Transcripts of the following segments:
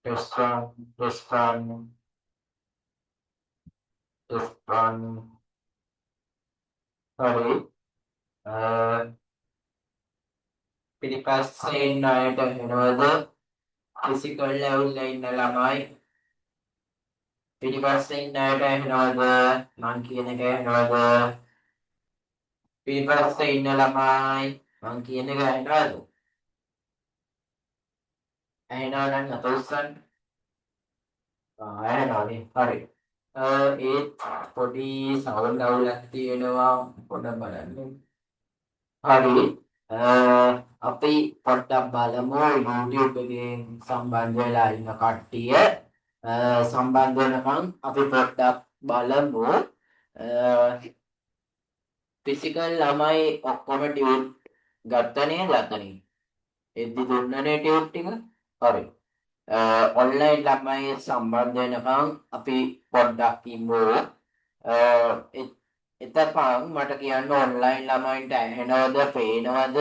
Restaurant. Sorry. පිටිපස්සේ ඉන්න අයට ඇහෙනවද? ෆිසිකල් ලෙවල් එකේ ඉන්න ළමයි පිටිපස්සේ ඉන්න අයට ඇහෙනවද? මං කියන එක ඇහෙනවද? පිටිපස්සේ ඉන්න ළමයි මං කියන එක ඇහෙනවද? ඇහෙනව නම් අත උස්සන්න. ඇහෙනවනේ. හරි. ඒත් පොඩි සවුන්ඩ් අවුලක් තියෙනවා පොඩ්ඩක් බලන්න. හරි. අපි පොඩ්ඩක් බලමු YouTube එකෙන් සම්බන්ධ වෙලා ඉන්න කට්ටිය සම්බන්ධ වෙනකන් අපි පොඩ්ඩක් බලමු ෆිසිකල් ළමයි ඔක්කොම ටියුට් ගත්තනේ ගත්තනේ එද්දි දුන්නනේ ටියුට් ටික හරි ඔන්ලයින් ළමයි සම්බන්ධ වෙනකන් අපි පොඩ්ඩක් ඉමු එතකන් මට කියන්න ඔන්ලයින් ළමයින්ට ඇහෙනවද පේනවද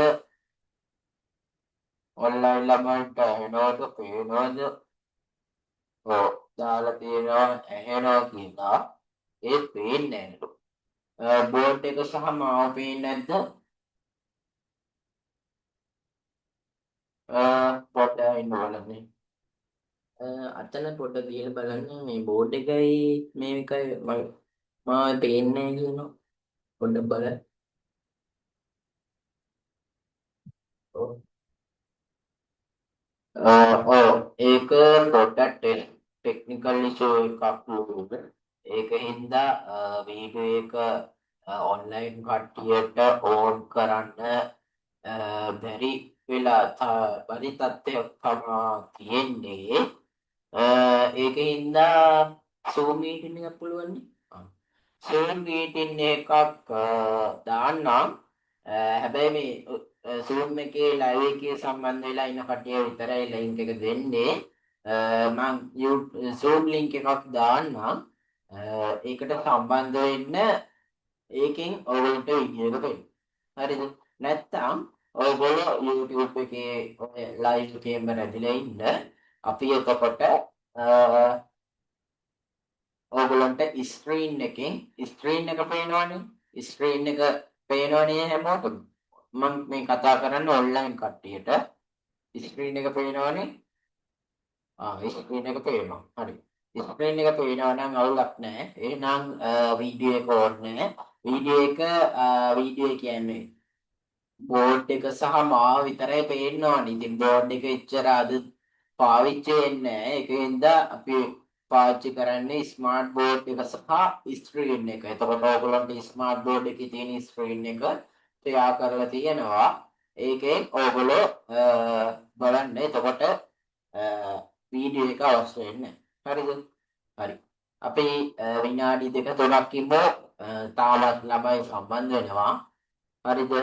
ඔන්ලයින් ළමයින්ට ඇහෙනවද පේනවද ඔව් දාලා තියෙනවා ඇහෙනවා කියලා ඒත් පේන්නේ නැහැ බෝඩ් එක සහ මාව පේන්නේ නැද්ද පොඩ්ඩක් ඉන්න බලන්න අතන පොඩ්ඩක් ගිහලා බලන්න මේ බෝඩ් එකයි මේ එකයි මාව පේන්නේ නැහැ කියනවා පොඩ්ඩක් බලන්න ඔව් ඒක පොඩ්ඩක් ටෙක්නිකල් ඉෂුව එකක් වුණොත් ඒක හින්දා වීඩියෝ එක ඔන්ලයින් කට්ටියට ඕන් කරන්න බැරි වෙලා බරි තත්ත්වයක් තමයි තියෙන්නේ ඒක හින්දා Zoom meeting එකක් පුළුවන් නේ Zoom meeting එකක් දාන්නම් හැබැයි මේ Zoom එකේ live එකේ සම්බන්ධ වෙලා ඉන්න කට්ටිය විතරයි link එක දෙන්නේ මම Zoom link එකක් දාන්නම් ඒකට සම්බන්ධ වෙන්න ඒකෙන් ඔයගොල්ලන්ට වීඩියෝ එක පෙන්නනවා හරිද නැත්නම් ඔයගොල්ලෝ YouTube එකේ ඔය live එකේම රැඳිලා ඉන්න අපි එතකොට ඔයගොල්ලන්ට ස්ක්‍රීන් එකෙන් ස්ක්‍රීන් එක පේනවනේ ස්ක්‍රීන් එක පේනවනේ හැමෝටම මම මේ කතා කරන්නේ ඔන්ලයින් කට්ටියට ස්ක්‍රීන් එක පේනවනේ ස්ක්‍රීන් එක පේනවා හරි ස්ක්‍රීන් එක පේනවා නම් අවුලක් නැහැ එහෙනම් වීඩියෝ එක ඕනේ වීඩියෝ කියන්නේ බෝඩ් එක සහ මාව විතරයි පේන්න ඕනේ. ඉතින් බෝඩ් එක එච්චර අද පාවිච්චි වෙන්නේ නැහැ. ඒකින්ද අපි පාවිච්චි කරන්නේ ස්මාර්ට් බෝඩ් එක සහ ස්ක්‍රීන් එක. එතකොට ඔයගොල්ලන්ට ස්මාර්ට් බෝඩ් එකේ තියෙන ස්ක්‍රීන් එක ෂෙයා කරලා තියෙනවා. ඒකෙන් ඔයගොල්ලෝ බලන්න. එතකොට වීඩියෝ එක අවශ්‍ය වෙන්නේ නැහැ. හරිද? හරි. අපි විනාඩි 2-3ක් ඉමු. තාමත් ළමයි සම්බන්ධ වෙනවා. හරිද?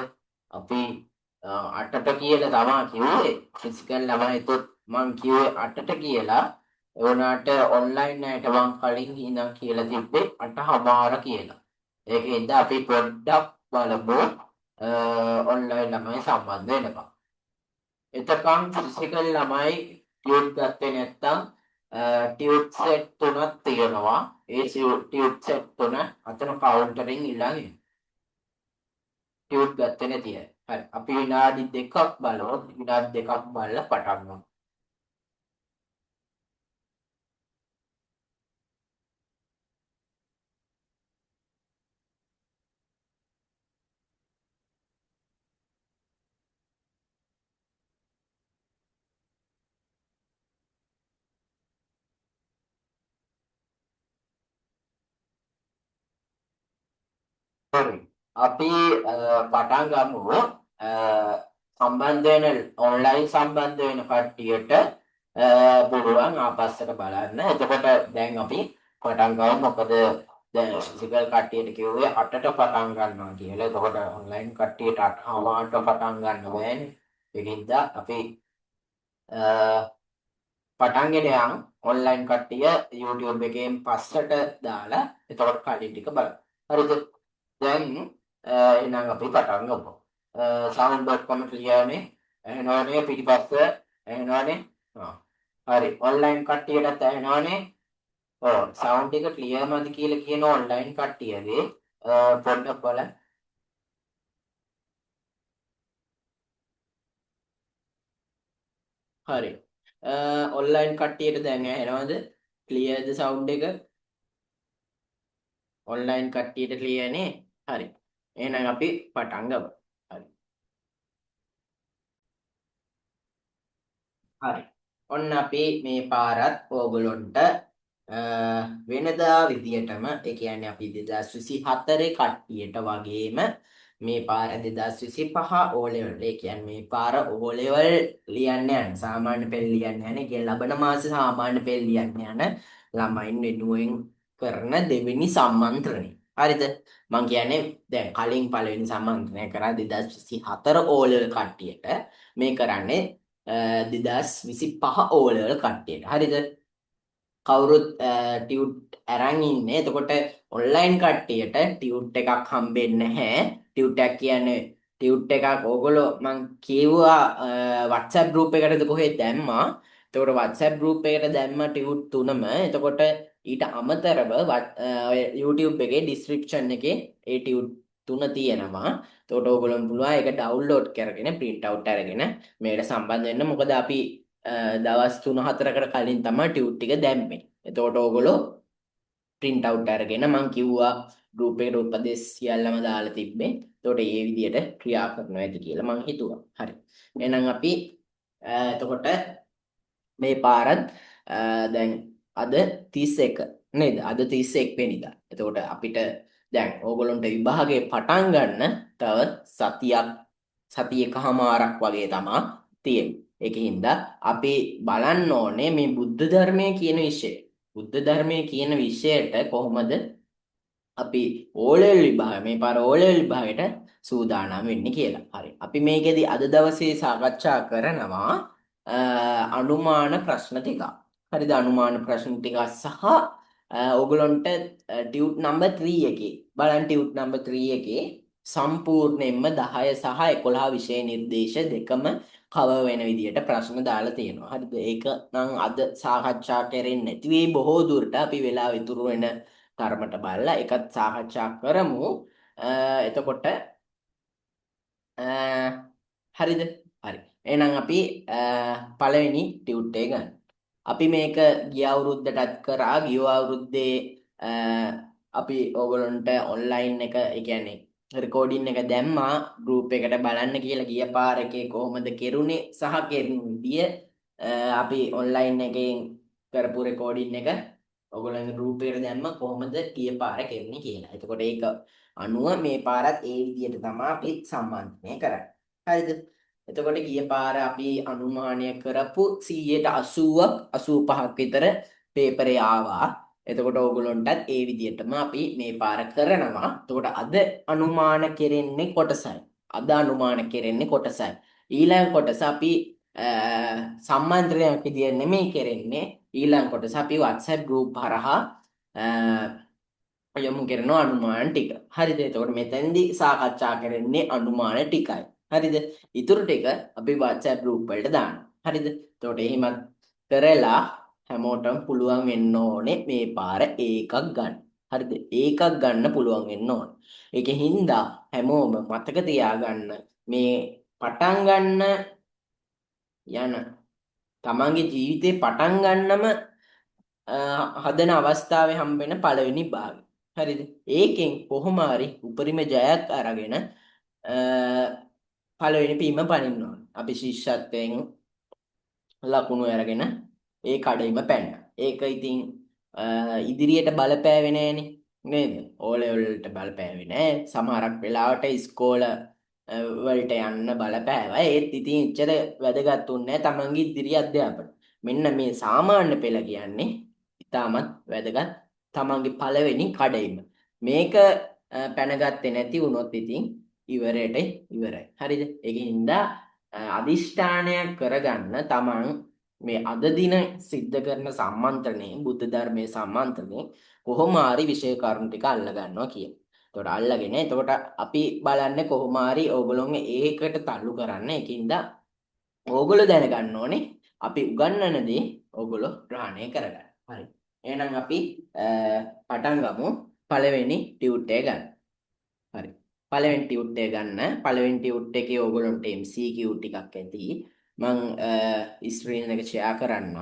අපි 8ට කියලා තමයි කිව්වේ ෆිසිකල් ළමයිත් මං කිව්වේ 8ට කියලා ඒ වුණාට ඔන්ලයින් අයට මං කලින් ඉඳන් කියලා තිබ්බේ 8:00 කියලා. ඒකෙන්ද අපි පොඩ්ඩක් බලමු ඔන්ලයින් ළමයි සම්බන්ධ වෙනකම්. එතකන් ෆිසිකල් ළමයි ටියුට් ගත්තේ නැත්නම් ටියුට් සෙට් 3ක් තියෙනවා. ඒ ටියුට් සෙට් 3 අතන කවුන්ටරෙන් ඉල්ලන්නේ. ටියුට් ගත්තේ නැති අය. හරි. අපි විනාඩි 2ක් බලමු. විනාඩි 2ක් බලලා පටන් ගමු. හරි. අපි පටන් ගමු. සම්බන්ධ වෙන ඔන්ලයින් සම්බන්ධ වෙන කට්ටියට පුළුවන් ආපස්සට බලන්න. එතකොට දැන් අපි පටන් ගමු. මොකද දැන් ෆිසිකල් කට්ටියට කිව්වේ 8ට පටන් ගන්නවා කියලා. එතකොට ඔන්ලයින් කට්ටියට 8:00ට පටන් ගන්න බෑනේ. ඒකින්ද අපි පටන් ගෙන යන් ඔන්ලයින් කට්ටිය YouTube එකෙන් පස්සට දාලා එතකොට කලින් ටික බලන්න. හරිද? දැන් එහෙනම් අපි පටන් ගමු. sound.com කියලානේ එහෙනවනේ පිටිපස්ස එහෙනවනේ. හරි ඔන්ලයින් කට්ටියටත් ඇහෙනවනේ. ඔව් සවුන්ඩ් එක ක්ලියර්මද කියලා කියන ඔන්ලයින් කට්ටියගේ පොඩ්ඩක් බලන්න. හරි ඔන්ලයින් කට්ටියට දැන් ඇහෙනවද? ක්ලියර්ද සවුන්ඩ් එක? ඔන්ලයින් කට්ටියට ක්ලියර්නේ. හරි එහෙනම් අපි පටන් ගමු. හරි හරි ඔන්න අපි මේ පාරත් ඕගොල්ලොන්ට වෙනදා විදියටම ඒ කියන්නේ අපි 2024 කට්ටියට වගේම මේ පාර 2025 ඕ ලෙවල් ඒ කියන්නේ මේ පාර ඕ ලෙවල් ලියන්න යන සාමාන්‍ය පෙළ ලියන්න යන ඒ කියන්නේ ලබන මාසේ සාමාන්‍ය පෙළ ලියන්න යන ළමයින් වෙනුවෙන් කරන දෙවෙනි සම්මන්ත්‍රණය. හරිද? මං කියන්නේ දැන් කලින් පළවෙනි සම්මන්ත්‍රණය කරා 2024 ඕ ලෙවල් කට්ටියට මේ කරන්නේ 2025 ඕ ලෙවල් කට්ටියට. හරිද? කවුරුත් ටියුට් අරන් ඉන්නේ. එතකොට ඔන්ලයින් කට්ටියට ටියුට් එකක් හම්බෙන්නේ නැහැ. ටියුට් එකක් කියන්නේ ටියුට් එකක් ඕගොල්ලෝ මං කියුවා WhatsApp group එකටද කොහෙද දැම්මා. එතකොට WhatsApp group එකට දැම්ම ටියුට් තුනම. එතකොට ඊට අමතරව ඔය YouTube එකේ description එකේ ඒ ටියුට් තුන තියෙනවා. එතකොට ඕගොල්ලෝ පුළුවන් ඒක download කරගෙන print out අරගෙන මේකට සම්බන්ධ වෙන්න. මොකද අපි දවස් 3-4කට කලින් තමයි ටියුට් ටික දැම්මේ. එතකොට ඕගොල්ලෝ print out අරගෙන මං කිව්වා group එකට උපදෙස් සියල්ලම දාලා තිබ්බේ. එතකොට ඒ විදිහට ක්‍රියා කරනවා ඇති කියලා මං හිතුවා. හරි. එහෙනම් අපි එතකොට මේ පාරත් දැන් අද 31 නේද? අද 31 වෙනිදා. එතකොට අපිට දැන් ඕගොල්ලන්ට විභාගේ පටන් ගන්න තව සතියකමාරක් වගේ තමා තියෙන්නේ. ඒකින්ද අපි බලන්න ඕනේ මේ බුද්ධ ධර්මයේ කියන විෂය. බුද්ධ ධර්මයේ කියන විෂයට කොහොමද අපි ඕලෙවල් විභාග මේ පාර ඕලෙවල් විභාගයට සූදානම් වෙන්නේ කියලා. හරි. අපි මේකෙදි අද දවසේ සාකච්ඡා කරනවා අනුමාන ප්‍රශ්න ටික. හරිද? අනුමාන ප්‍රශ්න ටික සහ ඕගොල්ලන්ට ටියුට් නම්බර් 3 එකේ බලන්න ටියුට් නම්බර් 3 එකේ සම්පූර්ණයෙන්ම 10 සහ 11 විෂය නිර්දේශ දෙකම කවර් වෙන විදියට ප්‍රශ්න දාලා තියෙනවා. හරිද? ඒක නම් අද සාකච්ඡා කරෙන්නේ නැති වෙයි බොහෝ දුරට අපි වෙලාව ඉතුරු වෙන තරමට බලලා ඒකත් සාකච්ඡා කරමු. එතකොට හරිද? හරි. එහෙනම් අපි පළවෙනි ටියුට් එක ගන්න. අපි මේක ගිය අවුරුද්දටත් කරා ගිය අවුරුද්දේ අපි ඕගොල්ලන්ට ඔන්ලයින් එක ඒ කියන්නේ රෙකෝඩින් එක දැම්මා group එකට බලන්න කියලා ගිය පාර එකේ කොහොමද කෙරුණේ සහ කෙරුණු විදිය අපි ඔන්ලයින් එකෙන් කරපු රෙකෝඩින් එක ඔයගොල්ලන්ගේ group එකට දැම්ම කොහොමද ගිය පාර කෙරුණේ කියලා. එතකොට ඒක අනුව මේ පාරත් ඒ විදියට තමයි අපි සම්බන්ධනය කරන්නේ. හරිද? එතකොට ගිය පාර අපි අනුමානය කරපු 180ක් 85ක් විතර පේපරේ ආවා. එතකොට ඕගොල්ලන්ටත් ඒ විදිහටම අපි මේ පාර කරනවා. එතකොට අද අනුමාන කෙරෙන්නේ කොටසයි. අද අනුමාන කෙරෙන්නේ කොටසයි. ඊළඟ කොටස අපි සම්මන්ත්‍රණයක් විදියට නෙමෙයි කෙරෙන්නේ. ඊළඟ කොටස අපි WhatsApp group හරහා යොමු කරන අනුමාන ටික. හරිද? එතකොට මෙතෙන්දී සාකච්ඡා කරන්නේ අනුමාන ටිකයි. හරිද? ඊටු ටික අපි WhatsApp group වලට දානවා. හරිද? එතකොට එහෙමත් කරලා හැමෝටම පුළුවන් වෙන්න ඕනේ මේ පාර ඒකක් ගන්න. හරිද? ඒකක් ගන්න පුළුවන් වෙන්න ඕනේ. ඒකෙන් හින්දා හැමෝම මතක තියාගන්න මේ පටන් ගන්න යන තමන්ගේ ජීවිතේ පටන් ගන්නම හදන අවස්ථාවේ හම්බෙන පළවෙනි භාගය. හරිද? ඒකෙන් කොහොම හරි උපරිම ජයක් අරගෙන පළවෙනි පීම පනින්න ඕන. අපි ශිෂ්‍යත්වයෙන් ලකුණු අරගෙන ඒ කඩේම පැන්නා. ඒක ඉතින් ඉදිරියට බලපෑවේ නෑනේ නේද? ඕ ලෙවල් වලට බලපෑවේ නෑ. සමහරක් වෙලාවට ඉස්කෝල වලට යන්න බලපෑවා. ඒත් ඉතින් එච්චර වැදගත් උන්නේ නෑ තමන්ගේ ඉදිරි අධ්‍යාපන. මෙන්න මේ සාමාන්‍ය පෙළ කියන්නේ ඉතාමත් වැදගත් තමන්ගේ පළවෙනි කඩේම. මේක පැනගත්තේ නැති වුණොත් ඉතින් ඉවරයට ඉවරයි. හරිද? ඒකින්ද අදිෂ්ඨානයක් කරගන්න තමන් මේ අද දින සිද්ධ කරන සම්මන්ත්‍රණය බුද්ධ ධර්මයේ සම්මන්ත්‍රණය කොහොම හරි විෂය කරුණු ටික අල්ල ගන්නවා කියන. එතකොට අල්ලගෙන එතකොට අපි බලන්නේ කොහොම හරි ඕගොල්ලෝගේ ඒකට තල්ලු කරන්න. ඒකින්ද ඕගොල්ලෝ දැනගන්න ඕනේ අපි උගන්වන දේ ඔයගොල්ලෝ ග්‍රහණය කරගන්න. හරි. එහෙනම් අපි පටන් ගමු පළවෙනි ටියුට් එක ගන්න. හරි. පළවෙනි ටියුට් එක ගන්න. පළවෙනි ටියුට් එකේ ඔයගොල්ලන්ට MCQ ටිකක් ඇති. මම ස්ක්‍රීන් එක ෂෙයා කරන්නම්.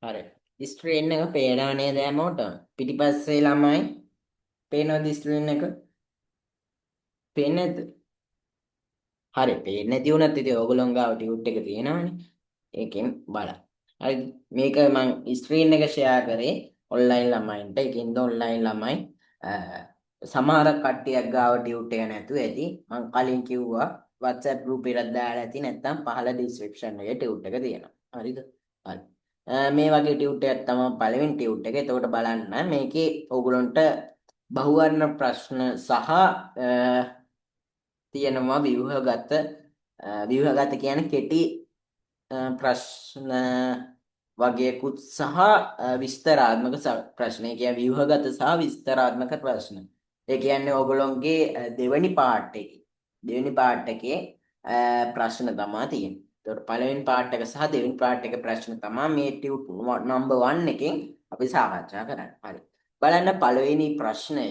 හරි. ස්ක්‍රීන් එක පේනවා නේද හැමෝටම? පිටිපස්සේ ළමයි පේනවද ස්ක්‍රීන් එක? පේන්නේ නැද්ද? හරි. පේන්නේ නැති වුණත් ඉතින් ඔයගොල්ලෝ ගාව ටියුට් එක තියෙනවනේ. ඒකෙන් බලන්න. හරි. මේක මම ස්ක්‍රීන් එක ෂෙයා කරේ ඔන්ලයින් ළමයින්ට. ඒකින්ද ඔන්ලයින් ළමයි සමහර කට්ටියක් ගාව ටියුට් එක නැතුව ඇති. මම කලින් කිව්වා WhatsApp group එකට දාලා ඇති නැත්නම් පහළ description එකේ ටියුට් එක තියෙනවා. හරිද? හරි. මේ වගේ ටියුට් එකක් තමයි පළවෙනි ටියුට් එක. එතකොට බලන්න මේකේ ඕගොල්ලන්ට බහුවර්ණ ප්‍රශ්න සහ තියෙනවා ව්‍යුහගත කියන්නේ කෙටි ප්‍රශ්න වගේකුත් සහ විස්තරාත්මක ප්‍රශ්න. ඒ කියන්නේ ව්‍යුහගත සහ විස්තරාත්මක ප්‍රශ්න. ඒ කියන්නේ ඕගොල්ලෝගේ දෙවෙනි පාර්ට් එකේ ප්‍රශ්න තමයි තියෙන්නේ. ඒතකොට පළවෙනි පාර්ට් එක සහ දෙවෙනි පාර්ට් එකේ ප්‍රශ්න තමයි මේ ටියුට් නම්බර් 1 එකෙන් අපි සාකච්ඡා කරන්නේ. හරි. බලන්න පළවෙනි ප්‍රශ්නය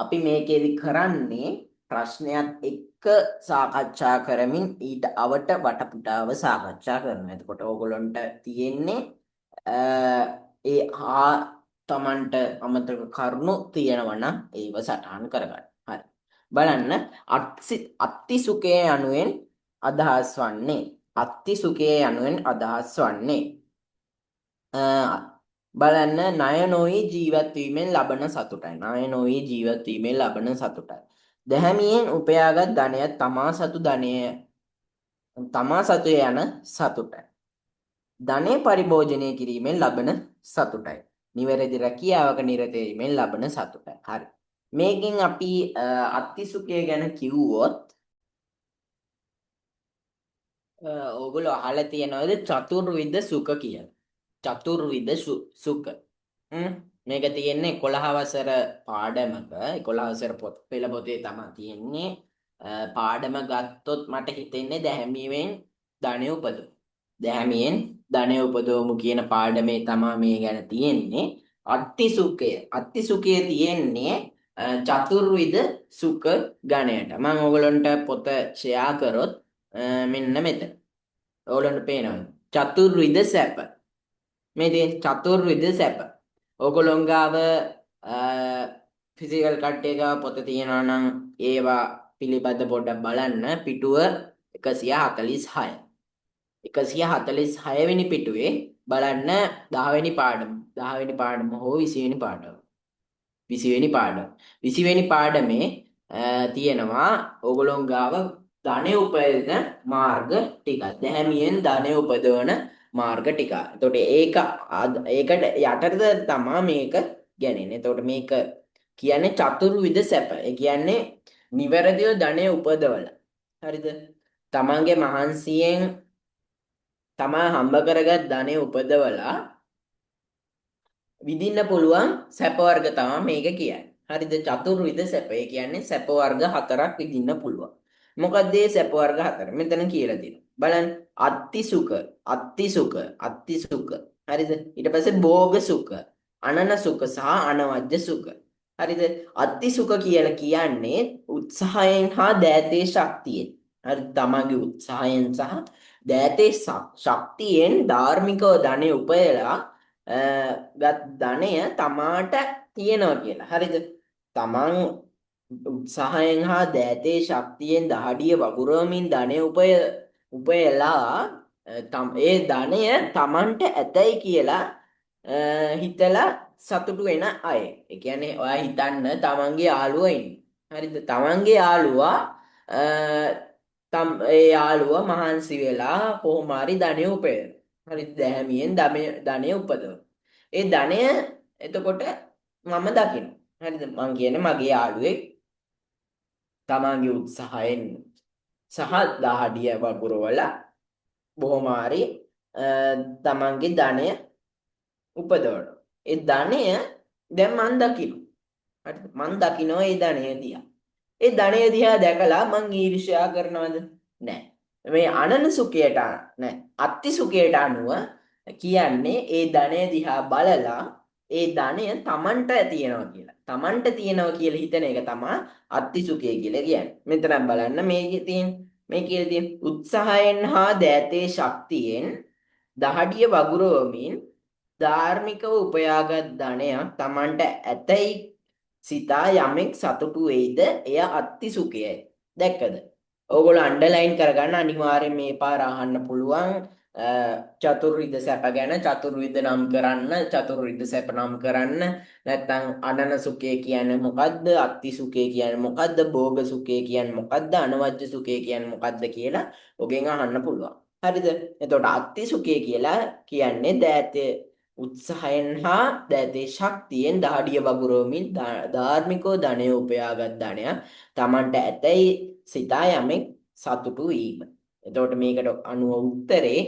අපි මේකේදී කරන්නේ ප්‍රශ්නයත් එක්ක සාකච්ඡා කරමින් ඊට අවට වටපිටාව සාකච්ඡා කරනවා. එතකොට ඕගොල්ලන්ට තියෙන්නේ ඒ තමන්ට අමතක කරුණු තියෙනවා නම් ඒව සටහන් කරගන්න. හරි. බලන්න අත්තිසුඛය යනුවෙන් අදහස් වන්නේ බලන්න ණය නොවී ජීවත් වීමෙන් ලබන සතුටයි. දැහැමියෙන් උපයාගත් ධනය තමා සතු යන සතුටයි. ධනය පරිභෝජනය කිරීමෙන් ලබන සතුටයි. නිවැරදි රැකියාවක නිරත වීමෙන් ලබන සතුටයි. හරි. මේකෙන් අපි අත්තිසුඛය ගැන කිව්වොත් ඕගොල්ලෝ අහලා තියෙනවද චතුර්විධ සුඛ කියලා? චතුර්විධ සුඛ. මේක තියෙන්නේ 11 වසර පාඩමක 11 වසර පෙළ පොතේ තමයි තියෙන්නේ. පාඩම ගත්තොත් මට හිතෙන්නේ දැහැමියෙන් ධනය උපදවමු කියන පාඩමේ තමයි මේ ගැන තියෙන්නේ. අත්තිසුඛය තියෙන්නේ චතුර්විධ සුඛ ගණයට. මම ඕගොල්ලන්ට පොත ෂෙයා කරොත් මෙන්න මෙතන. ඕගොල්ලන්ට පේනවද? චතුර්විධ සැප. මේ තියෙන චතුර්විධ සැප. ඕගොල්ලෝ ගාව ෆිසිකල් කට්ටිය ගාව පොත තියෙනවා නම් ඒවා පිළිබඳ පොඩ්ඩක් බලන්න. පිටුව 146. 146 වෙනි පිටුවේ බලන්න 10 වෙනි පාඩම හෝ 20 වෙනි පාඩම. 20 වෙනි පාඩමේ තියෙනවා ඕගොල්ලෝ ගාව ධනෙ උපයන මාර්ග ටිකක්. දැහැමියෙන් ධනෙ උපදවන මාර්ග ටික. එතකොට ඒකට යටතට තමයි මේක ගැනෙන්නේ. එතකොට මේක කියන්නේ චතුර්විධ සැප. ඒ කියන්නේ නිවැරදිව ධනෙ උපදවලා. හරිද? තමන්ගේ මහන්සියෙන් තමා හම්බ කරගත් ධනෙ උපදවලා විඳින්න පුළුවන් සැප වර්ග තමයි මේක කියන්නේ. හරිද? චතුර්විධ සැප. ඒ කියන්නේ සැප වර්ග 4ක් විඳින්න පුළුවන්. මොකක්ද මේ සැප වර්ග 4? මෙතන කියලා තියෙනවා. බලන්න අත්තිසුඛ. හරිද? ඊට පස්සේ භෝග සුඛ, අනන සුඛ සහ අනවජ්‍ය සුඛ. හරිද? අත්තිසුඛ කියලා කියන්නේ උත්සාහයෙන් හා දෑතේ ශක්තියෙන්. හරි තමන්ගේ උත්සාහයෙන් සහ දෑතේ ශක්තියෙන් ධාර්මිකව ධනෙ උපයලා ගත් ධනය තමාට තියෙනවා කියලා. හරිද? තමන් උත්සාහයෙන් හා දෑතේ ශක්තියෙන් දහඩිය වගුරුවමින් ධනය උපයලා ඒ ධනය තමන්ට ඇතයි කියලා හිතලා සතුටු වෙන අය. ඒ කියන්නේ ඔයා හිතන්න තමන්ගේ යාළුවා ඉන්නේ. හරිද? තමන්ගේ යාළුවා ඒ යාළුවා මහන්සි වෙලා කොහොම හරි ධනය උපයන. හරිද? දැහැමියෙන් ධනය උපදවන. ඒ ධනය එතකොට මම දකිනවා. හරිද? මං කියන්නේ මගේ යාළුවෙක් තමන්ගේ උත්සාහයෙන් සහ දහඩිය වගුරුවලා බොහොම හරි තමන්ගේ ධනය උපදවනවා. ඒ ධනය දැන් මං දකිනවා. හරිද? මං දකිනවා ඒ ධනය දිහා. ඒ ධනය දිහා දැකලා මං ඊර්ෂ්‍යා කරනවද? නැහැ. මේ අනන සුඛයට නෑ අත්ති සුඛයට අනුව කියන්නේ ඒ ධනය දිහා බලලා ඒ ධනය තමන්ට තියෙනවා කියලා. තමන්ට තියෙනවා කියලා හිතන එක තමයි අත්ති සුඛය කියලා කියන්නේ. මෙතන බලන්න මේකේ තියෙන මේ කියලා තියෙන උත්සාහයෙන් හා දෑතේ ශක්තියෙන් දහඩිය වගුරුවමින් ධාර්මිකව උපයාගත් ධනයක් තමන්ට ඇතැයි සිතා යමෙක් සතුටු වෙයිද එය අත්ති සුඛයයි. දැක්කද? ඕගොල්ලෝ අන්ඩර්ලයින් කරගන්න අනිවාර්යෙන් මේ පාර අහන්න පුළුවන් චතුර්විධ සැප ගැන චතුර්විධ නම් කරන්න චතුර්විධ සැප නම් කරන්න නැත්නම් අනන සුඛය කියන්නේ මොකද්ද අත්ති සුඛය කියන්නේ මොකද්ද භෝග සුඛය කියන්නේ මොකද්ද අනවජ්‍ය සුඛය කියන්නේ මොකද්ද කියලා ඔගෙන් අහන්න පුළුවන්. හරිද? එතකොට අත්ති සුඛය කියලා කියන්නේ දෑතේ උත්සාහයෙන් හා දෑතේ ශක්තියෙන් දහඩිය වගුරුවමින් ධාර්මිකව ධනය උපයාගත් ධනයක් Tamanට ඇතැයි සිතා යමෙක් සතුටු වීම. එතකොට මේකට අනුව උත්තරේ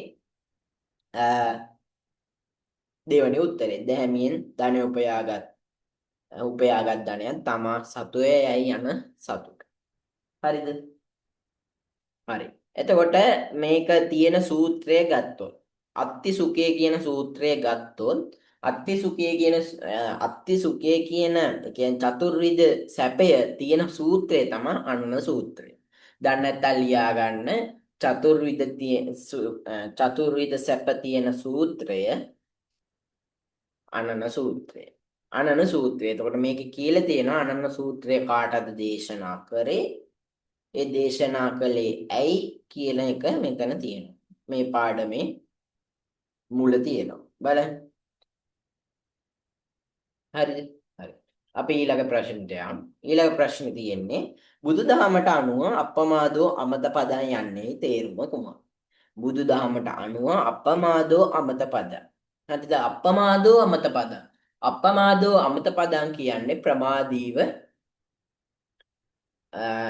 දෙවැනි උත්තරේ දැහැමියෙන් ධනය උපයාගත් ධනයක් තමා සතුවේ යයි යන සතුට. හරිද? හරි. එතකොට මේක තියෙන සූත්‍රය ගත්තොත් අත්ති සුඛය කියන සූත්‍රය ගත්තොත් අත්ති සුඛය කියන කියන්නේ චතුර්විධ සැපය තියෙන සූත්‍රය තමයි අනුන සූත්‍රය. දැන් නැත්තම් ලියා ගන්න චතුර්විධ සැප තියෙන සූත්‍රය අනන සූත්‍රය. අනන සූත්‍රය. එතකොට මේකේ කියලා තියෙනවා අනන සූත්‍රය කාටද දේශනා කරේ? ඒ දේශනා කළේ ඇයි කියන එක මෙතන තියෙනවා. මේ පාඩමේ මුල තියෙනවා. බලන්න. හරිද? හරි. අපි ඊළඟ ප්‍රශ්නට යමු. ඊළඟ ප්‍රශ්නේ තියෙන්නේ බුදුදහමට අනුව අපමාදෝ අමත පදයන් යන්නේ තේරුම කුමක්ද? බුදුදහමට අනුව අපමාදෝ අමත පද. හරිද? අපමාදෝ අමත පද. අපමාදෝ අමත පදං කියන්නේ ප්‍රමාදීව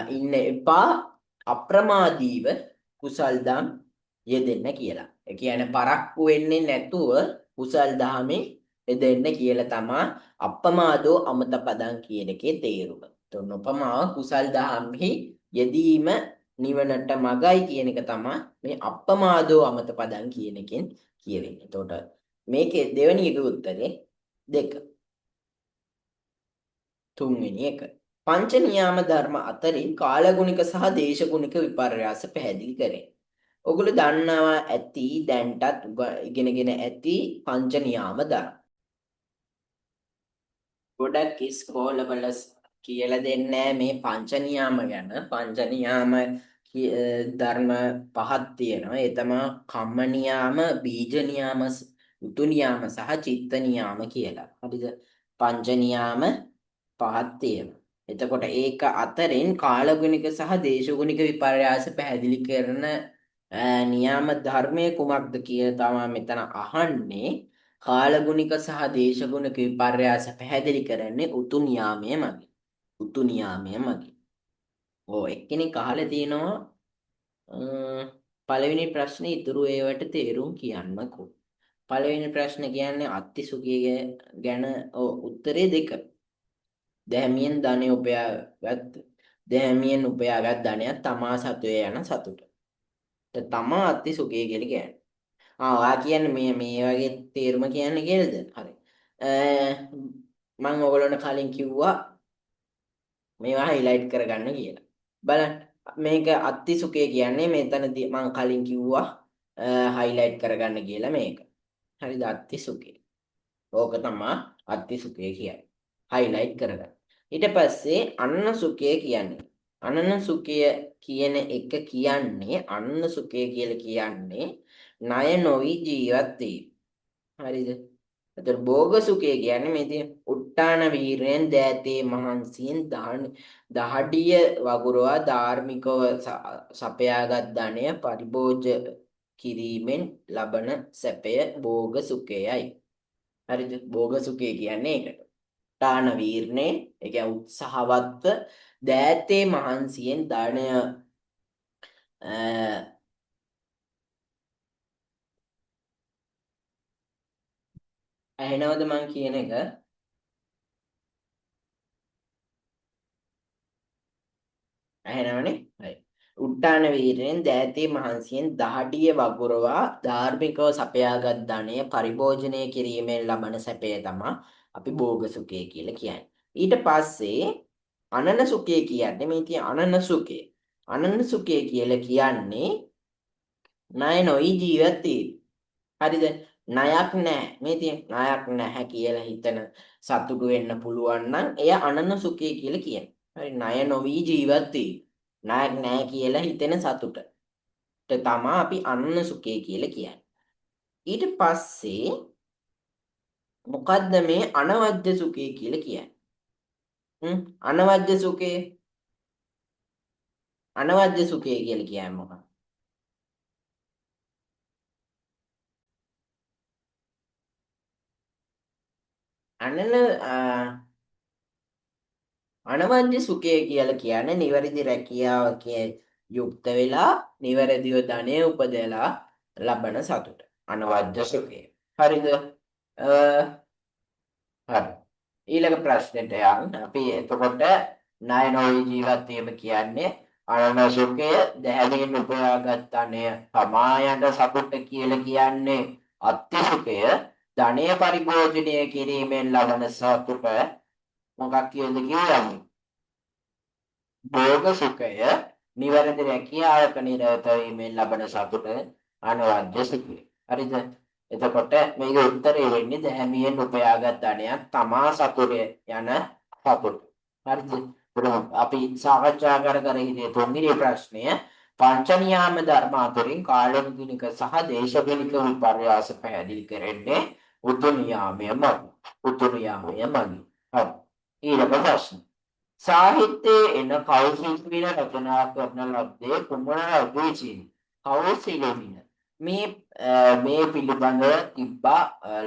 ඉන්න එපා අප්‍රමාදීව කුසල් දම් යෙදෙන්න කියලා. ඒ කියන්නේ පරක්කු වෙන්නේ නැතුව කුසල් දහමේ යෙදෙන්න කියලා තමයි අප්‍රමාදෝ අමත පදං කියන එකේ තේරුම. එතකොට නොපමාව කුසල් දහම්හි යෙදීම නිවනට මගයි කියන එක තමයි මේ අප්‍රමාදෝ අමත පදං කියන එකෙන් කියවෙන්නේ. එතකොට මේකේ දෙවෙනි එක උත්තරේ 2. තුන්වෙනි එක පංච නියාම ධර්ම අතරින් කාලගුණික සහ දේශගුණික විපර්යාස පැහැදිලි කරේ. ඔගොල්ලෝ දන්නවා ඇති දැන්ටත් ඉගෙනගෙන ඇති පංච නියාම ධර්ම. ගොඩක් ඉස්කෝලවල කියලා දෙන්නේ මේ පංච නියාම ගැන. පංච නියාම ධර්ම පහක් තියෙනවා. ඒ තමයි කම්ම නියාම, බීජ නියාම, උතු නියාම සහ චිත්ත නියාම කියලා. හරිද? පංච නියාම පහක් තියෙනවා. එතකොට ඒක අතරින් කාලගුණික සහ දේශගුණික විපර්යාස පැහැදිලි කරන නියාම ධර්මයේ කුමක්ද කියලා තමයි මෙතන අහන්නේ. කාලගුණික සහ දේශගුණික විපර්යාස පැහැදිලි කරන්නේ උතු නියාමය මගින්. උතු නියාමය මගින්. එක්කෙනෙක් අහලා තියෙනවා පළවෙනි ප්‍රශ්නේ ඉතුරු ඒවට තේරුම් කියන්නකෝ. පළවෙනි ප්‍රශ්නේ කියන්නේ අත්ති සුඛය ගැන උත්තරේ 2. දැහැමියෙන් ධනය දැහැමියෙන් උපයාගත් ධනයක් තමා සතුවේ යන සතුට. තමා අත්ති සුඛය කියලා කියන්නේ. ඔයා කියන්නේ මේ වගේ තේරුම කියන්නේ කියලාද? හරි. මම ඔයගොල්ලන්ට කලින් කිව්වා මේවා highlight කරගන්න කියලා. බලන්න මේක අත්ති සුඛය කියන්නේ මෙතනදී මම කලින් කිව්වා highlight කරගන්න කියලා මේක. හරිද? අත්ති සුඛය. ඕක තමයි අත්ති සුඛය කියන්නේ. highlight කරගන්න. ඊට පස්සේ අනන සුඛය කියන්නේ. අනන සුඛය කියන එක කියන්නේ අනන සුඛය කියලා කියන්නේ ණය නොවි ජීවත් වීම. හරිද? එතකොට භෝග සුඛය කියන්නේ මේ තියෙන උට්ටාන වීරයෙන් දෑතේ මහන්සියෙන් දහඩිය වගුරුවා ධාර්මිකව සපයාගත් ධනය පරිභෝජ කිරීමෙන් ලබන සැපය භෝග සුඛයයි. හරිද? භෝග සුඛය කියන්නේ ඒකට. උට්ටාන වීරනේ ඒ කියන්නේ උත්සාහවත්ව දෑතේ මහන්සියෙන් ධනය ඇහෙනවද මං කියන එක? ඇහෙනවනේ? හරි. උඩ්ඩාන වීරයෙන් දෑතේ මහන්සියෙන් දහඩිය වගුරවා ධාර්මිකව සපයාගත් ධනය පරිභෝජනය කිරීමෙන් ලබන සැපය තමා අපි භෝග සුඛය කියලා කියන්නේ. ඊට පස්සේ අනන සුඛය කියන්නේ මේ තියෙන අනන සුඛය. අනන සුඛය කියලා කියන්නේ ණය නොයි ජීවත් වීම. හරිද? ණයක් නැහැ. මේ තියෙන ණයක් නැහැ කියලා හිතන සතුටු වෙන්න පුළුවන් නම් එය අනන සුඛය කියලා කියනවා. හරි ණය නොවි ජීවත් වීම. ණයක් නැහැ කියලා හිතෙන සතුට. තමා අපි අනන සුඛය කියලා කියන්නේ. ඊට පස්සේ මොකද්ද මේ අනවජ්‍ය සුඛය කියලා කියන්නේ? අනවජ්‍ය සුඛය අනවජ්‍ය සුඛය කියලා කියන්නේ මොකක්ද? අනවජ්‍ය සුඛය කියලා කියන්නේ නිවැරදි රැකියාවකින් යුක්ත වෙලා නිවැරදිව ධනය උපදලා ලබන සතුට. අනවජ්‍ය සුඛය. හරිද? හරි. ඊළඟ ප්‍රශ්නෙට යන්න. අපි එතකොට ණය නොවි ජීවත් වීම කියන්නේ අනන සුඛය දැහැමින් උපයාගත් ධනය සමායන සතුට කියලා කියන්නේ අත්‍ය සුඛය ධනය පරිභෝජනය කිරීමෙන් ලබන සතුට මොකක් කියලාද කියන්නේ? භෝග සුඛය නිවැරදි රැකියාවක නිරත වීමෙන් ලබන සතුට අනවජ්‍ය සුඛය. හරිද? එතකොට මේක උත්තරේ වෙන්නේ දැහැමියෙන් උපයාගත් ධනයක් තමා සතුරේ යන සතුට. හරිද? අපි සාකච්ඡා කර හිටියේ තුන්වෙනි ප්‍රශ්නය පංච නියාම ධර්ම අතරින් කාලගුණික සහ දේශගුණික විපර්යාස පැහැදිලි කරන්නේ උතු නියාමය මගින්. උතු නියාමය මගින්. හරි. ඊළඟ ප්‍රශ්න. සාහිත්‍යයේ එන කෞසික වින රචනා කරන ලද්දේ කුමන රජුචි? කෞසික වින මේ පිළිබඳව තිබ්බා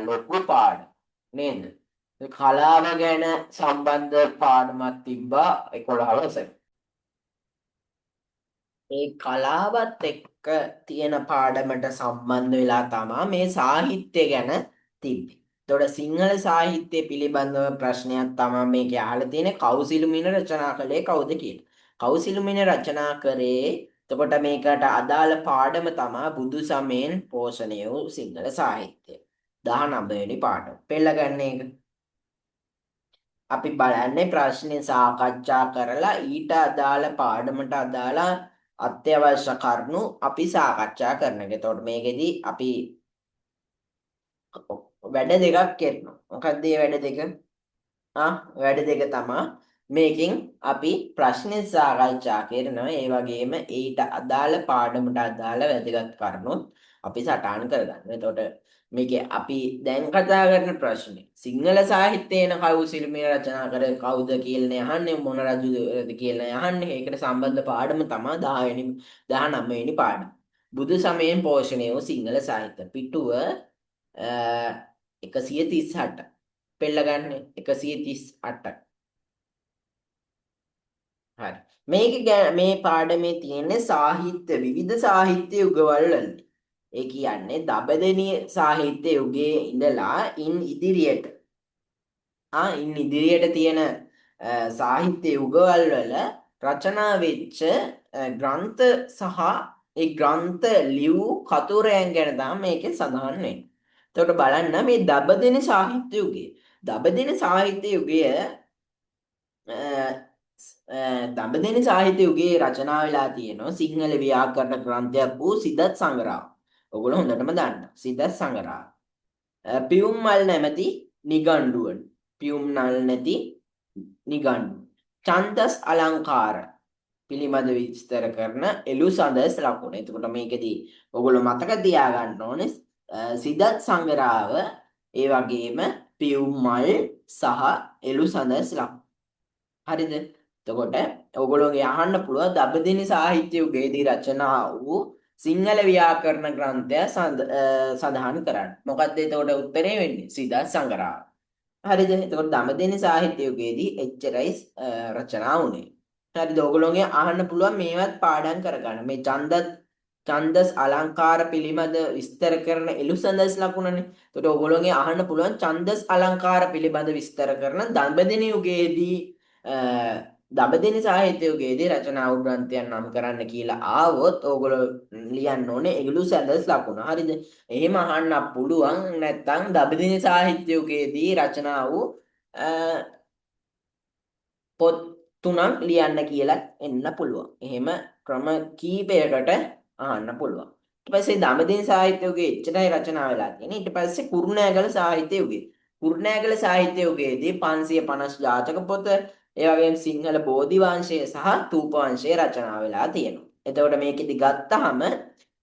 ලොකු පාඩම නේද? කලාව ගැන සම්බන්ධ පාඩමක් තිබ්බා 11 වසරේ. ඒ කලාවත් එක්ක තියෙන පාඩමට සම්බන්ධ වෙලා තමයි මේ සාහිත්‍ය ගැන තිබ්බේ. එතකොට සිංහල සාහිත්‍ය පිළිබඳව ප්‍රශ්නයක් තමයි මේකේ අහලා තියෙන්නේ කෞසිලුමින රචනා කළේ කවුද කියලා. කෞසිලුමින රචනා කරේ එතකොට මේකට අදාළ පාඩම තමයි බුදු සමයෙන් පෝෂණය වූ සිංහල සාහිත්‍යය. 19 වෙනි පාඩම. පෙළ ගන්න එක. අපි බලන්නේ ප්‍රශ්නේ සාකච්ඡා කරලා ඊට අදාළ පාඩමට අදාළ අත්‍යවශ්‍ය කරුණු අපි සාකච්ඡා කරන එක. එතකොට මේකෙදි අපි වැඩ දෙකක් කරනවා. මොකක්ද මේ වැඩ දෙක? වැඩ දෙක තමයි මේකෙන් අපි ප්‍රශ්නේ සාකච්ඡා කරනවා. ඒ වගේම ඊට අදාළ පාඩමට අදාළ වැදගත් කරුණුත් අපි සටහන් කරගන්නවා. එතකොට මේකේ අපි දැන් කතා කරන ප්‍රශ්නේ සිංහල සාහිත්‍යේන කෞසිලුමින රචනා කර කවුද කියලා අහන්නේ මොන රජුද කියලා අහන්නේ. ඒකට සම්බන්ධ පාඩම තමයි 10 වෙනි 19 වෙනි පාඩම. බුදු සමයෙන් පෝෂණය වූ සිංහල සාහිත්‍ය පිටුව 138 පෙළ ගන්න 138. හරි. මේ පාඩමේ තියෙන්නේ සාහිත්‍ය විවිධ සාහිත්‍ය යුගවල වලට. ඒ කියන්නේ දඹදෙණිය සාහිත්‍ය යුගයේ ඉඳලා ඉන් ඉදිරියට තියෙන සාහිත්‍ය යුගවල වල රචනා වෙච්ච ග්‍රන්ථ සහ ඒ ග්‍රන්ථ ලියූ කතුරයන් ගැන තමයි මේකේ සඳහන් වෙන්නේ. එතකොට බලන්න මේ දඹදෙණි සාහිත්‍ය යුගය. දඹදෙණි සාහිත්‍ය යුගය දඹදෙණි සාහිත්‍ය යුගයේ රචනා වෙලා තියෙනවා සිංහල ව්‍යාකරණ ග්‍රන්ථයක් වූ සිදත් සංගරාව. ඔයගොල්ලෝ හොඳටම දන්නවා. සිදත් සංගරාව. පියුම් මල් නැමැති නිගණ්ඩුවන්. පියුම් නල් නැති නිගණ්ඩු. ඡන්දස් අලංකාර පිළිබඳ විස්තර කරන එළු සඳස් ලකුණ. එතකොට මේකදී ඔයගොල්ලෝ මතක තියාගන්න ඕනේ සිදත් සංගරාව ඒ වගේම පියුම් මල් සහ එළු සඳස් ලකුණ. හරිද? එතකොට ඔයගොල්ලෝගේ අහන්න පුළුවන් දඹදෙණි සාහිත්‍ය යුගයේදී රචනා වූ සිංහල ව්‍යාකරණ ග්‍රන්ථය සඳහන් කරන්න. මොකක්ද එතකොට උත්තරේ වෙන්නේ? සිදත් සංගරාව. හරිද? එතකොට දඹදෙණි සාහිත්‍ය යුගයේදී එච්චරයි රචනා වුණේ. හරිද? ඔයගොල්ලෝගේ අහන්න පුළුවන් මේවත් පාඩම් කරගන්න. මේ ඡන්දස් අලංකාර පිළිබඳ විස්තර කරන එළු සඳස් ලකුණනේ. එතකොට ඔයගොල්ලෝගේ අහන්න පුළුවන් ඡන්දස් අලංකාර පිළිබඳ විස්තර කරන දඹදෙණි යුගයේදී දඹදෙණි සාහිත්‍ය යුගයේදී රචනා වූ ග්‍රන්ථයන් නම් කරන්න කියලා ආවොත් ඕගොල්ලෝ ලියන්න ඕනේ එගලු සැදස් ලකුණ. හරිද? එහෙම අහන්න පුළුවන්. නැත්නම් දඹදෙණි සාහිත්‍ය යුගයේදී රචනා වූ පොත් තුනක් ලියන්න කියලා එන්න පුළුවන්. එහෙම ක්‍රම කීපයකට අහන්න පුළුවන්. ඊට පස්සේ දඹදෙණි සාහිත්‍ය යුගයේ එච්චරයි රචනා වෙලා තියෙන්නේ. ඊට පස්සේ කුරුණෑගල සාහිත්‍ය යුගය. කුරුණෑගල සාහිත්‍ය යුගයේදී 550 ජාතක පොත, ඒ වගේම සිංහල බෝධි වංශය සහ තූප වංශය රචනා වෙලා තියෙනවා. එතකොට මේකෙදි ගත්තාම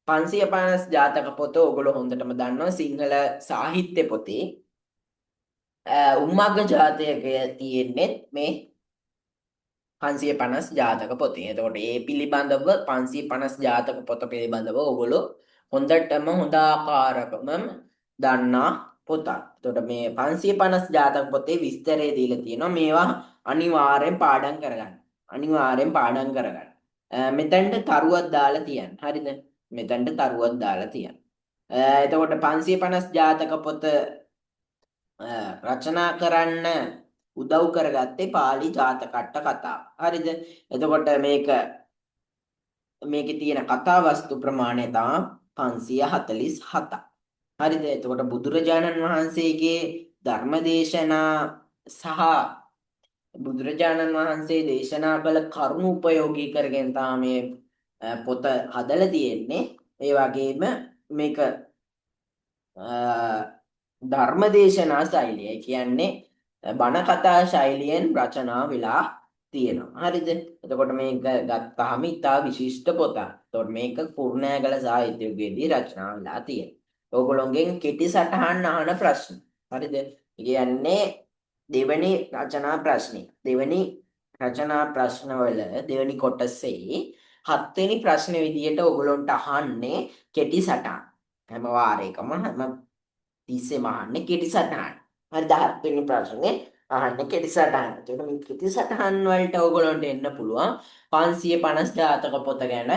550 ජාතක පොත ඔයගොල්ලෝ හොඳටම දන්නවා සිංහල සාහිත්‍ය පොතේ උම්මග්ග ජාතකය තියෙන්නේ මේ 550 ජාතක පොතේ. එතකොට ඒ පිළිබඳව 550 ජාතක පොත පිළිබඳව ඔයගොල්ලෝ හොඳටම හොඳ ආකාරකම දන්නා පොතක්. එතකොට මේ 550 ජාතක පොතේ විස්තරය දීලා තියෙනවා. මේවා අනිවාර්යෙන් පාඩම් කරගන්න. අනිවාර්යෙන් පාඩම් කරගන්න. මෙතෙන්ට තරුවක් දාලා තියන්න. හරිද? මෙතෙන්ට තරුවක් දාලා තියන්න. එතකොට 550 ජාතක පොත රචනා කරන්න උදව් කරගත්තේ පාලි ජාතකට්ට කතාව. හරිද? එතකොට මේකේ තියෙන කතා වස්තු ප්‍රමාණය තමයි 547ක්. හරිද? එතකොට බුදුරජාණන් වහන්සේගේ ධර්මදේශනා සහ බුදුරජාණන් වහන්සේ දේශනා කළ කරුණු උපයෝගී කරගෙන තමයි මේ පොත හදලා තියෙන්නේ. ඒ වගේම මේක ධර්මදේශනා ශෛලිය කියන්නේ බණ කතා ශෛලියෙන් රචනා වෙලා තියෙනවා. හරිද? එතකොට මේක ගත්තාම ඉතා විශිෂ්ට පොතක්. එතකොට මේක කුරුණෑගල සාහිත්‍ය යුගයේදී රචනා වෙලා තියෙනවා. ඕගොල්ලෝගෙන් කෙටි සටහන් අහන ප්‍රශ්න. හරිද? කියන්නේ දෙවෙනි රචනා ප්‍රශ්නේ. දෙවෙනි රචනා ප්‍රශ්නවල දෙවෙනි කොටසේ 7 වෙනි ප්‍රශ්න විදියට ඕගොල්ලන්ට අහන්නේ කෙටි සටහන්. හැම වාරයකම හැම තිස්සෙම අහන්නේ කෙටි සටහන්. හරි 17 වෙනි ප්‍රශ්නේ අහන්නේ කෙටි සටහන්. එතකොට මේ කෙටි සටහන් වලට ඕගොල්ලන්ට එන්න පුළුවන් 550 ජාතක පොත ගැන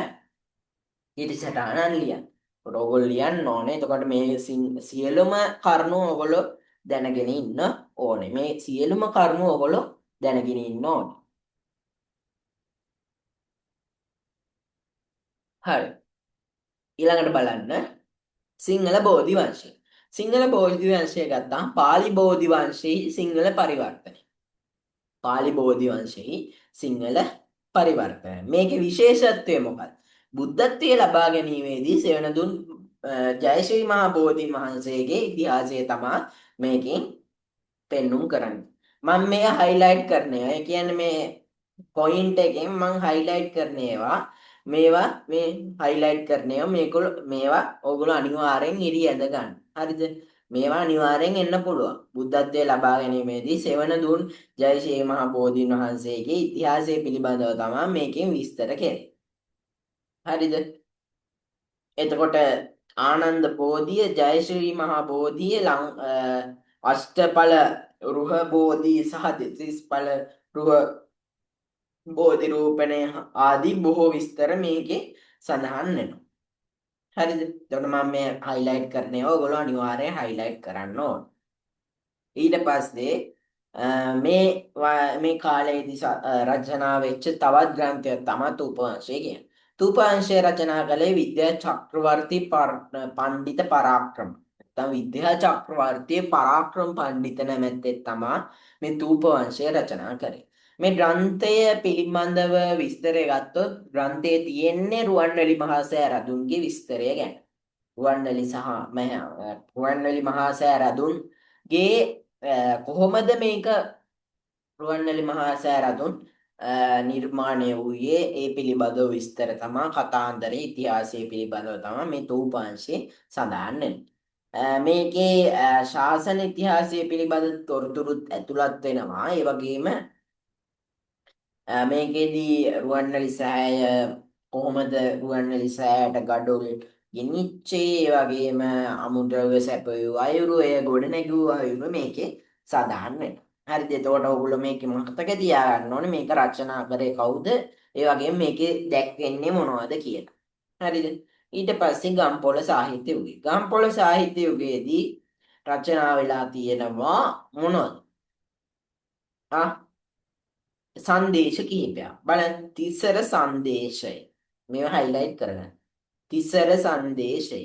කෙටි සටහනක් ලියන්න. ඒකට ඕගොල්ලෝ ලියන්න ඕනේ. එතකොට මේ සියලුම කරුණු ඕගොල්ලෝ දැනගෙන ඉන්න ඕනේ. මේ සියලුම කරුණු ඕගොල්ලෝ දැනගෙන ඉන්න ඕනේ. හරි. ඊළඟට බලන්න සිංහල බෝධි වංශය. සිංහල බෝධි වංශය ගත්තාම පාලි බෝධි වංශයේ සිංහල පරිවර්තනය. පාලි බෝධි වංශයේ සිංහල පරිවර්තනය. මේකේ විශේෂත්වය මොකක්ද? බුද්ධත්වයේ ලබා ගැනීමේදී සෙවණ දුන් ජයශ්‍රී මහා බෝධි වහන්සේගේ ඉතිහාසය තමයි මේකෙන් පෙන්눔 කරන්නේ. මම මේ හයිලයිට් කරනවා. ඒ කියන්නේ මේ පොයින්ට් එකෙන් මම හයිලයිට් කරන ඒවා මේවා මේ හයිලයිට් කරන ඒවා මේවා ඕගොල්ලෝ අනිවාර්යෙන් ඉරි ඇඳ ගන්න. හරිද? මේවා අනිවාර්යෙන් එන්න පුළුවන්. බුද්ධත්වයේ ලබා ගැනීමේදී සෙවණ දුන් ජයශ්‍රී මහා බෝධීන් වහන්සේගේ ඉතිහාසය පිළිබඳව තමයි මේකෙන් විස්තර කෙරේ. හරිද? එතකොට ආනන්ද බෝධිය, ජයශ්‍රී මහා බෝධිය, අෂ්ටඵල රුහ බෝධිය සහ දෙතිස්ඵල රුහ බෝධි රූපණය ආදී බොහෝ විස්තර මේකේ සඳහන් වෙනවා. හරිද? එතකොට මම මේ හයිලයිට් කරන්නේ ඔයගොල්ලෝ අනිවාර්යයෙන් හයිලයිට් කරන්න ඕන. ඊට පස්සේ මේ කාලයේදී රචනා වෙච්ච තවත් ග්‍රන්ථයක් තමයි තූපවංශය කියන්නේ. තූපවංශය රචනා කළේ විද්‍යා චක්‍රවර්ති පණ්ඩිත පරාක්‍රම. නැත්නම් විද්‍යා චක්‍රවර්ති පරාක්‍රම පණ්ඩිත නැමැත්තේ තමයි මේ තූපවංශය රචනා කරේ. මේ ග්‍රන්ථය පිළිබඳව විස්තරය ගත්තොත් ග්‍රන්ථයේ තියෙන්නේ රුවන්වැලි මහා සෑ රදුන්ගේ විස්තරය ගැන. රුවන්වැලි මහා සෑ රදුන්ගේ කොහොමද මේක රුවන්වැලි මහා සෑ රදුන් නිර්මාණය වූයේ ඒ පිළිබඳව විස්තර තමයි කතාන්දරේ ඉතිහාසය පිළිබඳව තමයි මේ තූපවංශයේ සඳහන් වෙන්නේ. මේකේ ශාසන ඉතිහාසය පිළිබඳ තොරතුරුත් ඇතුළත් වෙනවා. ඒ වගේම මේකෙදී රුවන්වැලි සෑය කොහොමද රුවන්වැලි සෑයට ගඩොල් ගෙනිච්චේ, ඒ වගේම අමුද්‍රව්‍ය සැපයූ අයුරු, එය ගොඩනැගූ අයුරු මේකේ සඳහන් වෙනවා. හරිද? එතකොට ඔයගොල්ලෝ මේකේ මතක තියාගන්න ඕනේ මේක රචනා කරේ කවුද, ඒ වගේම මේකේ දැක්වෙන්නේ මොනවද කියලා. හරිද? ඊට පස්සේ ගම්පොළ සාහිත්‍ය යුගය. ගම්පොළ සාහිත්‍ය යුගයේදී රචනා වෙලා තියෙනවා මොනවද? සංදේශ කිහිපයක්. බලන්න තිසර සංදේශය. මේව හයිලයිට් කරගන්න. තිසර සංදේශය.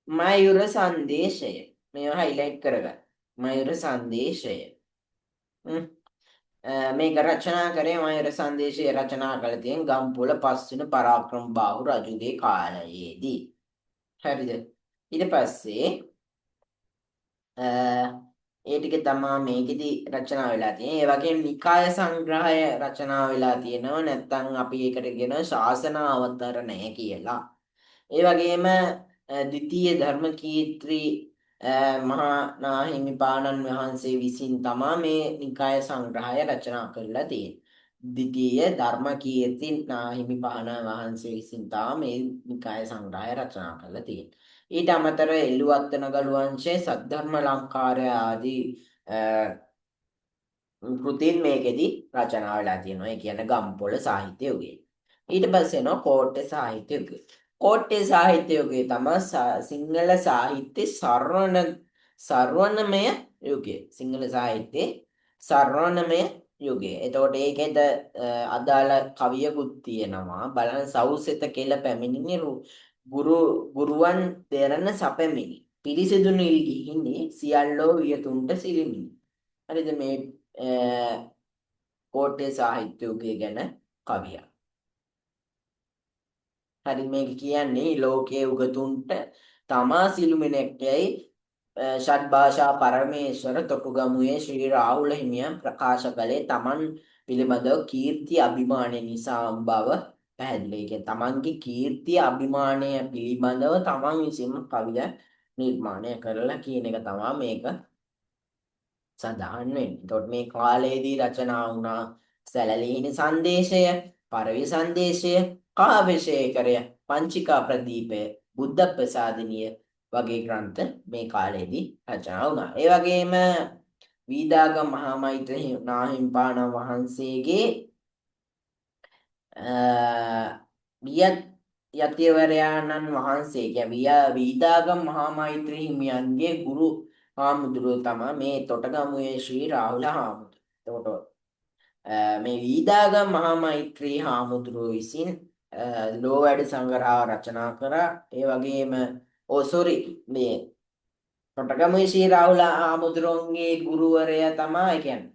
මයුර සංදේශය. මේව හයිලයිට් කරගන්න. මයුර සංදේශය. හ්ම්. මේක රචනා කරේ මයුර සංදේශය රචනා කළ තියෙන ගම්පොළ පස්වෙනි පරාක්‍රම බාහු රජුගේ කාලයේදී. හරිද? ඊට පස්සේ ඒ ටික තමා මේකෙදි රචනා වෙලා තියෙන්නේ. ඒ වගේම නිකාය සංග්‍රහය රචනා වෙලා තියෙනවා. නැත්නම් අපි ඒකට කියන ශාසන අවතරණය කියලා. ඒ වගේම ද්විතීය ධර්ම කීර්ති මහා නාහිමිපාණන් වහන්සේ විසින් තමා මේ නිකාය සංග්‍රහය රචනා කරලා තියෙන්නේ. ද්විතීය ධර්ම කීර්ති නාහිමිපාණන් වහන්සේ විසින් තමා මේ නිකාය සංග්‍රහය රචනා කරලා තියෙන්නේ. ඊට අමතරව එළුවත්තන ගලු වංශයේ සද්ධර්ම ලංකාරය ආදී කෘතීන් මේකෙදි රචනා වෙලා තියෙනවා. ඒ කියන්නේ ගම්පොළ සාහිත්‍ය යුගයේ. ඊට පස්සේ එනවා කෝට්ටේ සාහිත්‍ය යුගය. කෝට්ටේ සාහිත්‍ය යුගයේ තමයි සිංහල සාහිත්‍ය සර්වනමය යුගය. සිංහල සාහිත්‍යයේ සර්වනමය යුගය. එතකොට ඒකෙද අදාළ කවියකුත් තියෙනවා. බලන්න සවුසෙත කෙල පැමිණිනි ගුරුවන් දෙරණ සපැමිණි. පිරිසිදු නිල් ගිහිනි සියල්ලෝ වියතුන්ට සිරිමිනි. හරිද මේ කෝට්ටේ සාහිත්‍ය යුගය ගැන කවියක්. හරි මේක කියන්නේ ලෝකයේ උගතුන්ට තමා සිළුමිණෙක්යයි ෂඩ් භාෂා පරමේශ්වර තොටුගමුවේ ශ්‍රී රාහුල හිමියන් ප්‍රකාශ කළේ තමන් පිළිබඳව කීර්ති අභිමානය නිසා බව පැහැදිලි. ඒ තමන්ගේ කීර්තිය අභිමානය පිළිබඳව තමන් විසින්ම කවිය නිර්මාණය කරලා කියන එක තමයි මේක සඳහන් වෙන්නේ. එතකොට මේ කාලයේදී රචනා වුණා සැලලිහිණි සංදේශය, පරවි සංදේශය, කාව්‍යශේඛරය, පංචිකා ප්‍රදීපය, බුද්ධ ප්‍රසාදිනිය වගේ ග්‍රන්ථ මේ කාලයේදී රචනා වුණා. ඒ වගේම වීදාගම මහා මෛත්‍රී නාහිම්පාණන් වහන්සේගේ යතිවරයාණන් වහන්සේ කියන්නේ වීදාගම මහා මෛත්‍රී හිමියන්ගේ ගුරු හාමුදුරුවෝ තමයි මේ තොටගමුවේ ශ්‍රී රාහුල හාමුදුරුවෝ. මේ වීදාගම මහා මෛත්‍රී හාමුදුරුවෝ විසින් ලෝ වැඩ සංග්‍රහය රචනා කරා. ඒ වගේම මේ තොටගමුවේ ශ්‍රී රාහුල හාමුදුරුවන්ගේ ගුරුවරයා තමයි කියන්නේ.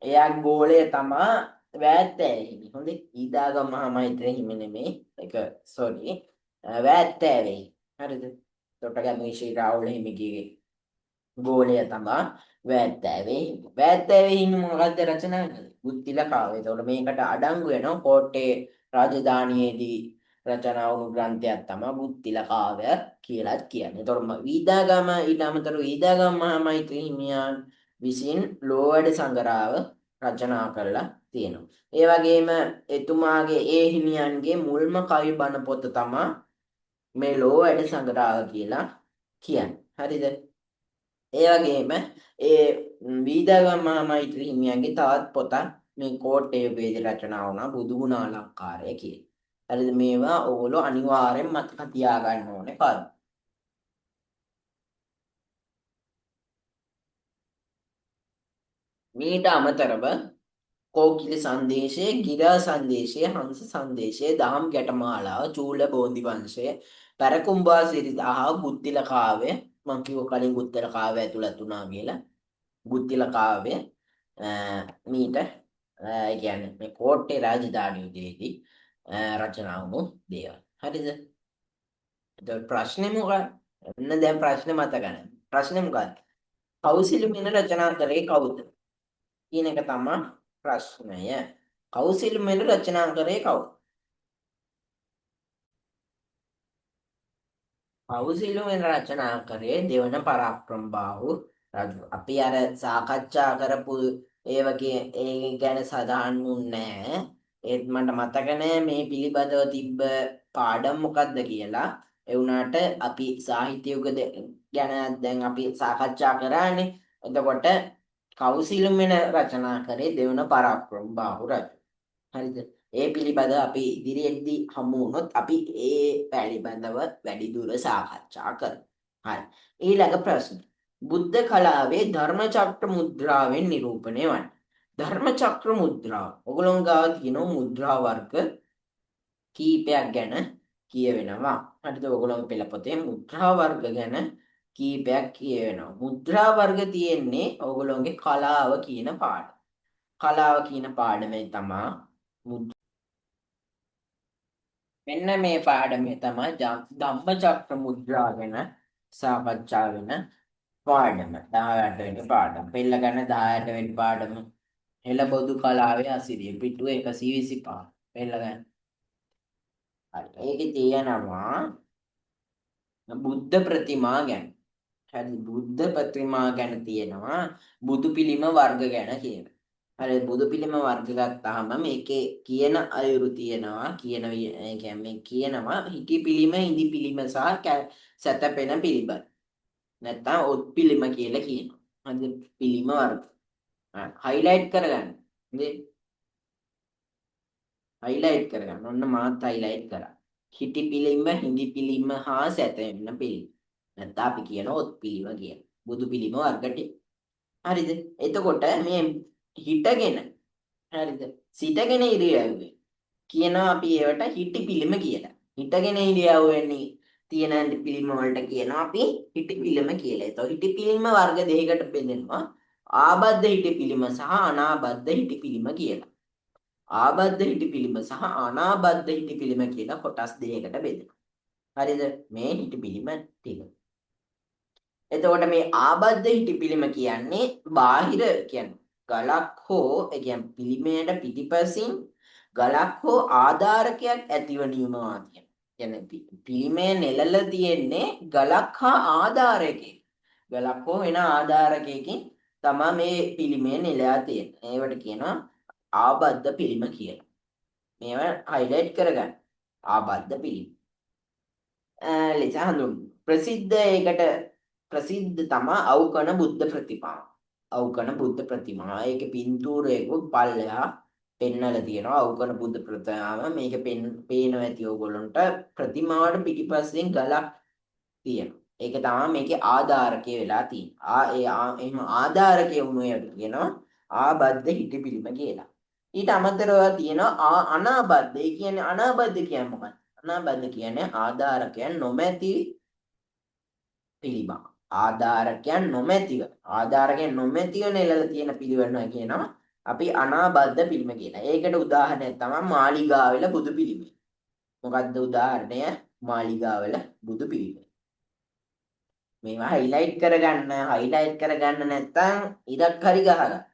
එයා ගෝලය තමා වෑත්තෑ හිමි. හොඳේ වීදාගම මහා මෛත්‍රී හිමි නෙමෙයි. ඒක සෝරි. වෑත්තෑ වෙයි. හරිද? තොටගමුවේ ශ්‍රී රාහුල හිමිගේ ගෝලය තමා වෑත්තෑවේ. වෑත්තෑවේ හිමි මොකද්ද රචනා කළේ? බුද්ධිලකාවය. එතකොට මේකට අඩංගු වෙනවා කෝට්ටේ රාජධානියේදී රචනා වුණු ග්‍රන්ථයක් තමයි බුද්ධිලකාවය කියලාත් කියන්නේ. එතකොට වීදාගම ඊට අමතරව වීදාගම මහා මෛත්‍රී හිමියන් විසින් ලෝවැඩ සංගරාව රචනා කරලා තියෙනවා. ඒ වගේම එතුමාගේ ඒ හිමියන්ගේ මුල්ම කවි බණ පොත තමයි මේ ලෝවැඩ සංගරාව කියලා කියන්නේ. හරිද? ඒ වගේම ඒ වීදාගම මහා මෛත්‍රී හිමියන්ගේ තවත් පොතක් මේ කෝට්ටේ යුගයේදී රචනා වුණා බුදුගුණ අලංකාරය කියලා. හරිද? මේවා ඕගොල්ලෝ අනිවාර්යෙන් මතක තියාගන්න ඕනේ කරුණු. මීට අමතරව කෝකිල සංදේශය, ගිරා සංදේශය, හංස සංදේශය, දහම් ගැටමාලාව, චූල බෝධි වංශය, පැරකුම්බා සිරිදා බුද්ධිල කාව්‍ය මම කිව්ව කලින් බුද්ධිල කාව්‍ය ඇතුළත් වුණා කියලා. බුද්ධිල කාව්‍ය මීට ඒ කියන්නේ මේ කෝට්ටේ රාජධානිය උදේදී රචනා වුණු දේවල්. හරිද? ඒත් ප්‍රශ්නේ මොකක්ද? එන්න දැන් ප්‍රශ්නේ මතක ගන්න. ප්‍රශ්නේ මොකක්ද? කෞසිල මින රචනා කරේ කවුද? කියන එක තමයි ප්‍රශ්නය. කෞසිල මෙල රචනා කරේ කවුද? කෞසිල මෙල රචනා කරේ දෙවන පරාක්‍රම බාහු රජු. අපි අර සාකච්ඡා කරපු ඒ ගැන සඳහන් වුන්නේ ඒත් මට මතක නෑ මේ පිළිබඳව තිබ්බ පාඩම් මොකක්ද කියලා. ඒ වුණාට අපි සාහිත්‍ය යුග ගැන දැන් අපි සාකච්ඡා කරානේ. එතකොට කෞසිල මෙල රචනා කරේ දෙවන පරාක්‍රම බාහු රජු. හරිද? ඒ පිළිබඳව අපි ඉදිරියේදී හමු වුණොත් අපි ඒ පිළිබඳව වැඩිදුර සාකච්ඡා කරමු. හරි. ඊළඟ ප්‍රශ්න. බුද්ධ කලාවේ ධර්මචක්‍ර මුද්‍රාවෙන් නිරූපණය වන්නේ. ධර්මචක්‍ර මුද්‍රාව. ඔගොල්ලෝ ගාව තියෙන මුද්‍රා වර්ග කීපයක් ගැන කියවෙනවා. හරිද? ඔයගොල්ලෝ පෙළපොතේ මුද්‍රා වර්ග ගැන කීපයක් කියවෙනවා. මුද්‍රා වර්ග තියෙන්නේ ඔයගොල්ලෝගේ කලාව කියන පාඩම. කලාව කියන පාඩමේ තමයි මෙන්න මේ පාඩමේ තමයි ධම්මචක්‍ර මුද්‍රා ගැන සාකච්ඡා වෙන පාඩම. 18 වෙනි පාඩම. පෙළ ගැන 18 වෙනි පාඩම. එළබොදු කලාවේ අසිරිය පිටුව 125. පෙළ ගැන. හරි. ඒකේ තියෙනවා බුද්ධ ප්‍රතිමා ගැන. හරි බුද්ධ ප්‍රතිමා ගැන තියෙනවා බුදු පිළිම වර්ග ගැන කියන. හරි බුදු පිළිම වර්ග ගත්තාම මේකේ කියන අයුරු තියෙනවා කියන ඒ කියන්නේ කියනවා හිටි පිළිම ඉදි පිළිම සහ සැතපෙන පිළිම. නැත්තම් ඔත් පිළිම කියලා කියනවා. හරි පිළිම වර්ග. හයිලයිට් කරගන්න. හරි හයිලයිට් කරගන්න. ඔන්න මාත් හයිලයිට් කරා. හිටි පිළිම, හිඳි පිළිම හා සැතපෙන පිළිම. නැත්නම් අපි කියන ඔත් පිළිම කියන. බුදු පිළිම වර්ග ටික. හරිද? එතකොට මේ හිටගෙන හරිද? සිටගෙන ඉරියව්වේ කියනවා අපි ඒවට හිටි පිළිම කියලා. හිටගෙන ඉරියව්වෙන්නේ තියෙන පිළිම වලට කියනවා අපි හිටි පිළිම කියලා. ඒතකොට හිටි පිළිම වර්ග දෙකකට බෙදෙනවා. ආබද්ධ හිටි පිළිම සහ අනාබද්ධ හිටි පිළිම කියලා. ආබද්ධ හිටි පිළිම සහ අනාබද්ධ හිටි පිළිම කියලා කොටස් දෙකකට බෙදෙනවා. හරිද? මේ හිටි පිළිම ටික. එතකොට මේ ආබද්ධ හිටි පිළිම කියන්නේ බාහිර කියන්නේ ගලක් හෝ ඒ කියන්නේ පිළිමයට පිටිපසින් ගලක් හෝ ආධාරකයක් ඇතිවීමවා කියන. කියන්නේ පිළිමේ නෙලල තියෙන්නේ ගලක් හා ආධාරකයකින්. ගලක් හෝ වෙන ආධාරකයකින් තමයි මේ පිළිමේ නෙලලා තියෙන්නේ. ඒවට කියනවා ආබද්ධ පිළිම කියලා. මේවා හයිලයිට් කරගන්න. ආබද්ධ පිළිම. ලෙස හඳුන්වනවා. ප්‍රසිද්ධ ඒකට ප්‍රසිද්ධ තමයි අවකන බුද්ධ ප්‍රතිමා. අවකන බුද්ධ ප්‍රතිමා. ඒකේ පින්තූරයකුත් පල්ලෙහා පෙන්නලා තියෙනවා. අවකන බුද්ධ ප්‍රතිමාව මේක පේනවා ඇති ඕගොල්ලන්ට ප්‍රතිමාවට පිටිපස්සෙන් ගලක් තියෙනවා. ඒක තමයි මේකේ ආධාරකය වෙලා තියෙන්නේ. එහෙම ආධාරකය වුණු එකට කියනවා ආබද්ධ හිටි පිළිම කියලා. ඊට අමතරව තියෙනවා අනාබද්ධ. ඒ කියන්නේ අනාබද්ධ කියන්නේ මොකක්ද? අනාබද්ධ කියන්නේ ආධාරකයන් නොමැති පිළිම. ආධාරකයන් නොමැතිව නෙලලා තියෙන පිළිවෙල කියනවා අපි අනාබද්ධ පිළිම කියලා. ඒකට උදාහරණයක් තමයි මාලිගාවල බුදු පිළිම. මොකද්ද උදාහරණය? මාලිගාවල බුදු පිළිම. මේවා හයිලයිට් කරගන්න නැත්නම් ඉරක් හරි ගහගන්න.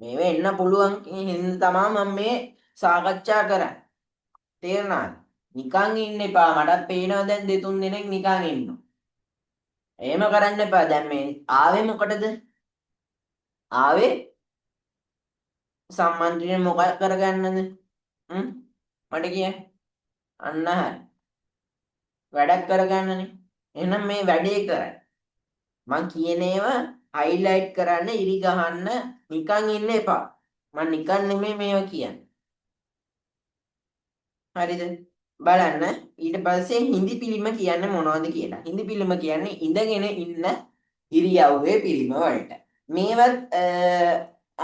මේව එන්න පුළුවන් හින්දා තමයි මම මේ සාකච්ඡා කරන්නේ. තේරුණාද? නිකන් ඉන්න එපා. මටත් පේනවා දැන් දෙතුන් දෙනෙක් නිකන් ඉන්නවා. එහෙම කරන්න එපා. දැන් මේ ආවේ මොකටද? ආවේ සම්මන්ත්‍රණය මොකක් කරගන්නද? මට කියන්න. අන්න හරි. වැඩක් කරගන්නනේ. එහෙනම් මේ වැඩේ කරන්න. මං කියන ඒවා හයිලයිට් කරන්න, ඉරි ගහන්න නිකන් ඉන්න එපා. මං නිකන් නෙමෙයි මේවා කියන්නේ. හරිද? බලන්න ඊට පස්සේ හිඳි පිළිම කියන්නේ මොනවද කියලා. හිඳි පිළිම කියන්නේ ඉඳගෙන ඉන්න ඉරියව්වේ පිළිම වලට. මේවත්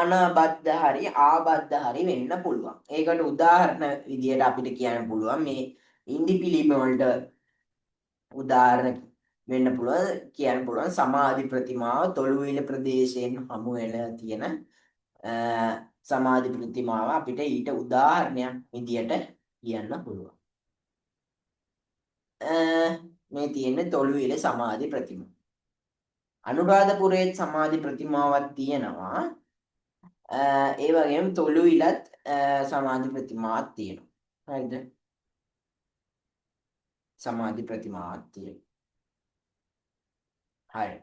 අනාබද්ධ හරි ආබද්ධ හරි වෙන්න පුළුවන්. ඒකට උදාහරණ විදියට අපිට කියන්න පුළුවන් මේ හිඳි පිළිම වලට උදාහරණ වෙන්න පුළුවන් කියන්න පුළුවන් සමාධි ප්‍රතිමාව තොළුවිල ප්‍රදේශයෙන් හමු වෙලා තියෙන සමාධි ප්‍රතිමාව අපිට ඊට උදාහරණයක් විදියට කියන්න පුළුවන්. මේ තියෙන්නේ තොළුවිල සමාධි ප්‍රතිමාව. අනුරාධපුරයේ සමාධි ප්‍රතිමාවක් තියෙනවා. ඒ වගේම තොළුවිලත් සමාධි ප්‍රතිමාවක් තියෙනවා. හරිද? සමාධි ප්‍රතිමාවක් තියෙනවා. හරි.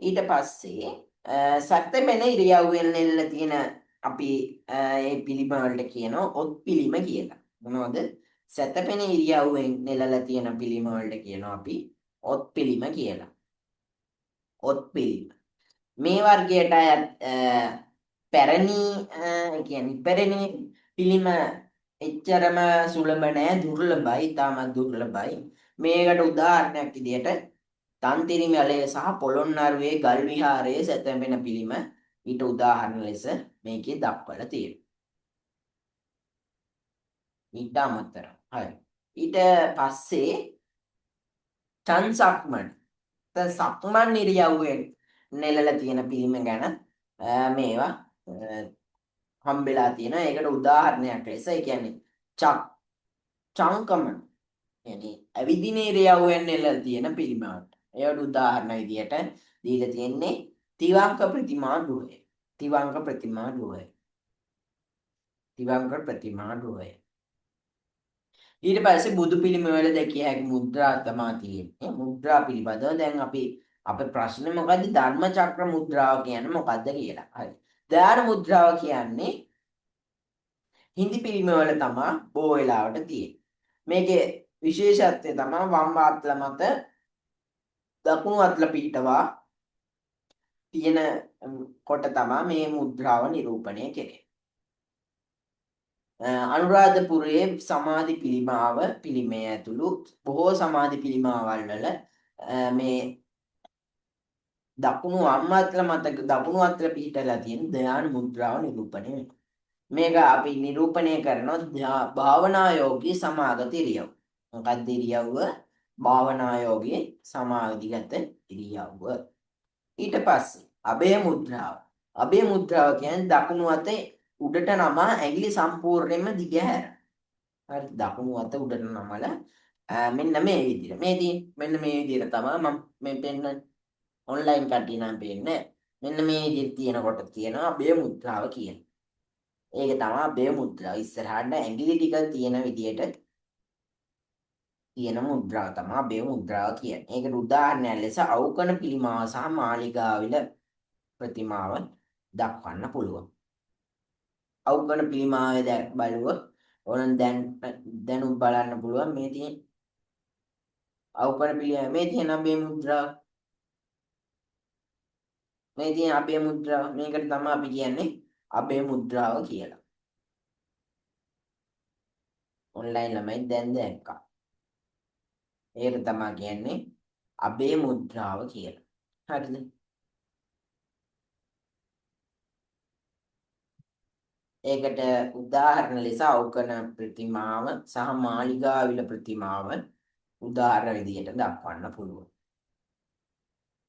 ඊට පස්සේ සත්‍යමෙන ඉරියව්වෙන් නෙල්ල තියෙන අපි ඒ පිළිම වලට කියනවා ඔත් පිළිම කියලා. මොනවද? සත්‍යපෙන ඉරියව්වෙන් නෙලලා තියෙන පිළිම වලට කියනවා අපි ඔත් පිළිම කියලා. ඔත් පිළිම. මේ වර්ගයට අයත් පැරණි කියන්නේ පැරණි පිළිම එච්චරම සුලභ නෑ, දුර්ලභයි, තාමත් දුර්ලභයි. මේකට උදාහරණයක් විදියට තන්තිරිමලය සහ පොළොන්නරුවේ ගල් විහාරයේ සැතපෙන පිළිම ඊට උදාහරණ ලෙස මේකේ දක්වලා තියෙනවා. ඊට අමතරව. හරි. ඊට පස්සේ චන්සක්මන්. සක්මන් ඉරියව්වෙන් නෙලලා තියෙන පිළිම ගැන මේවා හම්බෙලා තියෙනවා. ඒකට උදාහරණයක් ලෙස ඒ කියන්නේ චංකමන් يعني ඇවිදින ඉරියව්වෙන් නෙලලා තියෙන පිළිමකට. ඒකට උදාහරණ විදියට දීලා තියෙන්නේ තිවංක ප්‍රතිමා ගෘහය. තිවංක ප්‍රතිමා ගෘහය. තිවංක ප්‍රතිමා ගෘහය. ඊට පස්සේ බුදු පිළිම වල දැකිය හැකි මුද්‍රා තමයි තියෙන්නේ. මුද්‍රා පිළිබඳව දැන් අපි අපේ ප්‍රශ්නේ මොකද්ද? ධර්ම චක්‍ර මුද්‍රාව කියන්නේ මොකද්ද කියලා. හරි. ධාර මුද්‍රාව කියන්නේ හිඳි පිළිම වල තමයි බොහෝ වෙලාවට තියෙන්නේ. මේකේ විශේෂත්වය තමයි වම් අත්ල මත දකුණු අත්ල පිහිටවා තියෙන කොට තමයි මේ මුද්‍රාව නිරූපණය කෙරේ. අනුරාධපුරයේ සමාධි පිළිමය ඇතුළු බොහෝ සමාධි පිළිමාවල් වල මේ දකුණු වම් අත්ල මත දකුණු අත්ල පිහිටලා තියෙන ධ්‍යාන මුද්‍රාව නිරූපණය වෙනවා. මේක අපි නිරූපණය කරනවා භාවනා යෝගී සමාගත ඉරියව්. මොකක්ද ඉරියව්ව? භාවනා යෝගී සමාධිගත ඉරියව්ව. ඊට පස්සේ අභය මුද්‍රාව. අභය මුද්‍රාව කියන්නේ දකුණු අතේ උඩට නමා ඇඟිලි සම්පූර්ණයෙන්ම දිගහැර. හරි දකුණු අත උඩට නමලා මෙන්න මේ විදිහට. මෙන්න මේ විදිහට තමයි මම මේ පෙන්නන්නේ. ඔන්ලයින් කට්ටිය නම් පෙන්නේ. මෙන්න මේ විදිහට තියෙනකොට කියනවා අභය මුද්‍රාව කියලා. ඒක තමයි අභය මුද්‍රාව. ඉස්සරහට ඇඟිලි ටික තියෙන විදිහට තියෙන මුද්‍රාව තමයි අභය මුද්‍රාව කියන්නේ. ඒකට උදාහරණයක් ලෙස අවකන පිළිමාව සහ මාලිගාවිල ප්‍රතිමාව දක්වන්න පුළුවන්. අවකන පිළිමාවේ බලුවොත් ඕනනම් දැනුත් බලන්න පුළුවන් මේ තියෙන අවකන පිළිම මේ තියෙන අභය මුද්‍රාව. මේ තියෙන අභය මුද්‍රාව. මේකට තමයි අපි කියන්නේ අභය මුද්‍රාව කියලා. ඔන්ලයින් ළමයි දැන් දැක්කා. ඒකට තමයි කියන්නේ අභය මුද්‍රාව කියලා. හරිද? ඒකට උදාහරණ ලෙස අවකන ප්‍රතිමාව සහ මාලිගාවිල ප්‍රතිමාව උදාහරණ විදිහට දක්වන්න පුළුවන්.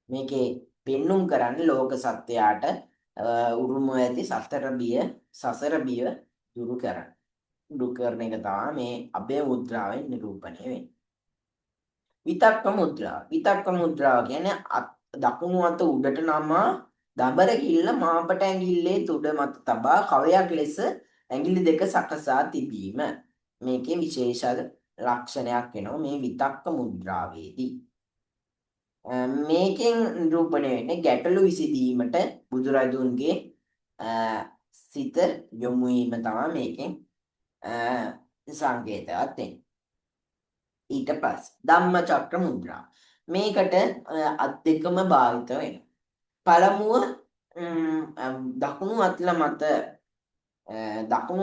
මේකේ පෙන්눔 කරන්නේ ලෝක සත්‍යයට උරුම ඇති සසර බිය දුරු කරන. දුරු කරන එක තමයි මේ අභය මුද්‍රාවෙන් නිරූපණය වෙන්නේ. විතක්ක මුද්‍රාව. විතක්ක මුද්‍රාව කියන්නේ දකුණු අත උඩට නමා දබර කිල්ල මාපට ඇඟිල්ලේ තුඩ මත තබා කවයක් ලෙස ඇඟිලි දෙක සකසා තිබීම. මේකේ විශේෂ ලක්ෂණයක් වෙනවා මේ විතක්ක මුද්‍රාවේදී. මේකෙන් නිරූපණය වෙන්නේ ගැටලු විසඳීමට බුදුරජුන්ගේ සිත යොමු වීම තමයි මේකෙන් සංකේතවත් වෙන්නේ. ඊට පස්සේ ධම්මචක්‍ර මුද්‍රාව. මේකට අත් දෙකම භාවිත වෙනවා. පළමුව දකුණු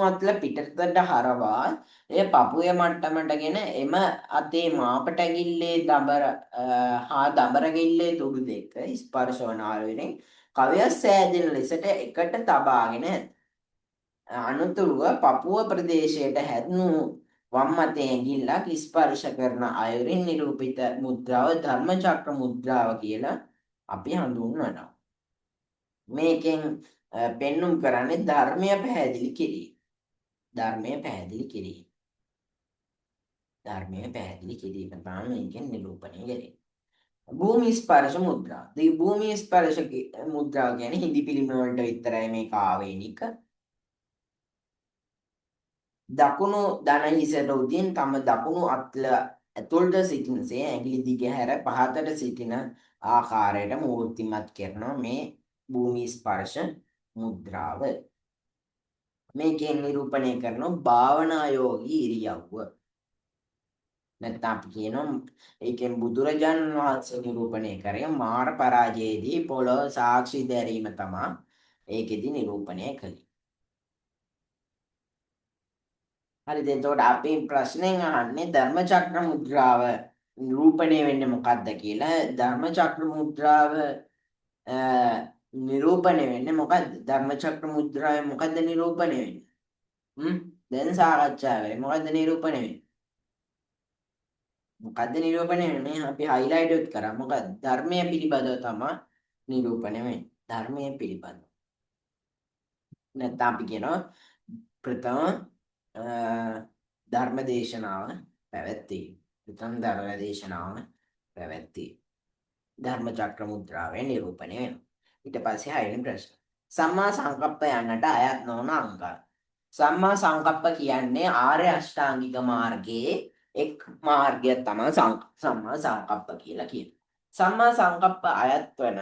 අත්ල පිටතට හරවා එය පපුවේ මට්ටමටගෙන එම අතේ මාපට ඇඟිල්ලේ දබර ගෙල්ලේ තුඩු දෙක ස්පර්ශ වන ආකාරයෙන් කවය සෑදෙන ලෙසට එකට තබාගෙන ඇත. අනුතුරුව පපුව ප්‍රදේශයට හැදුණු වම් අතේ ඇඟිල්ලක් ස්පර්ශ කරන අයුරින් නිරූපිත මුද්‍රාව ධර්මචක්‍ර මුද්‍රාව කියලා අපි හඳුන්වනවා. මේකෙන් පෙන්눔 කරන්නේ ධර්මය පැහැදිලි කිරීම. ධර්මය පැහැදිලි කිරීම තමයි මේකෙන් නිරූපණය වෙන්නේ. භූමි ස්පර්ශ මුද්‍රාව. මේ භූමි ස්පර්ශ මුද්‍රාව කියන්නේ හිඳි පිළිම වලට විතරයි මේක ආවේනික. දකුණු දන හිසට උදින් තම දකුණු අත්ල ඇතුළට සිටිනසේ ඇඟිලි දිගහැර පහතට සිටින ආකාරයට මූර්තිමත් කරනවා මේ භූමි ස්පර්ශ මුද්‍රාව. මේකෙන් නිරූපණය කරනවා භාවනා යෝගී ඉරියව්ව. නැත්නම් අපි කියනවා ඒකෙන් බුදුරජාණන් වහන්සේ නිරූපණය කරේ මාර පරාජයේදී පොළොව සාක්ෂි දැරීම තමයි ඒකෙදි නිරූපණය කළේ. හරිද? එතකොට අපි ප්‍රශ්නෙන් අහන්නේ ධර්මචක්‍ර මුද්‍රාව නිරූපණය වෙන්නේ මොකක්ද කියලා. ධර්මචක්‍ර මුද්‍රාව නිරූපණය වෙන්නේ මොකද්ද? ධර්මචක්‍ර මුද්‍රාවේ මොකද්ද නිරූපණය වෙන්නේ? දැන් සාකච්ඡා කරේ මොකද්ද නිරූපණය වෙන්නේ? මොකද්ද නිරූපණය වෙන්නේ? අපි හයිලයිට් උත් කරා. මොකද්ද? ධර්මයේ පිළිබඳව තමයි නිරූපණය වෙන්නේ. ධර්මයේ පිළිබඳව. නැත්නම් අපි කියනවා ප්‍රථම ධර්ම දේශනාව පැවැත්වීම. ප්‍රථම ධර්ම දේශනාව පැවැත්වීම. ධර්මචක්‍ර මුද්‍රාවෙන් නිරූපණය වෙනවා. ඊට පස්සේ හයවෙනි ප්‍රශ්න. සම්මා සංකප්ප යන්නට අයත් නොවන අංග. සම්මා සංකප්ප කියන්නේ ආර්ය අෂ්ටාංගික මාර්ගයේ එක් මාර්ගය තමයි සම්මා සංකප්ප කියලා කියන්නේ. සම්මා සංකප්ප අයත් වන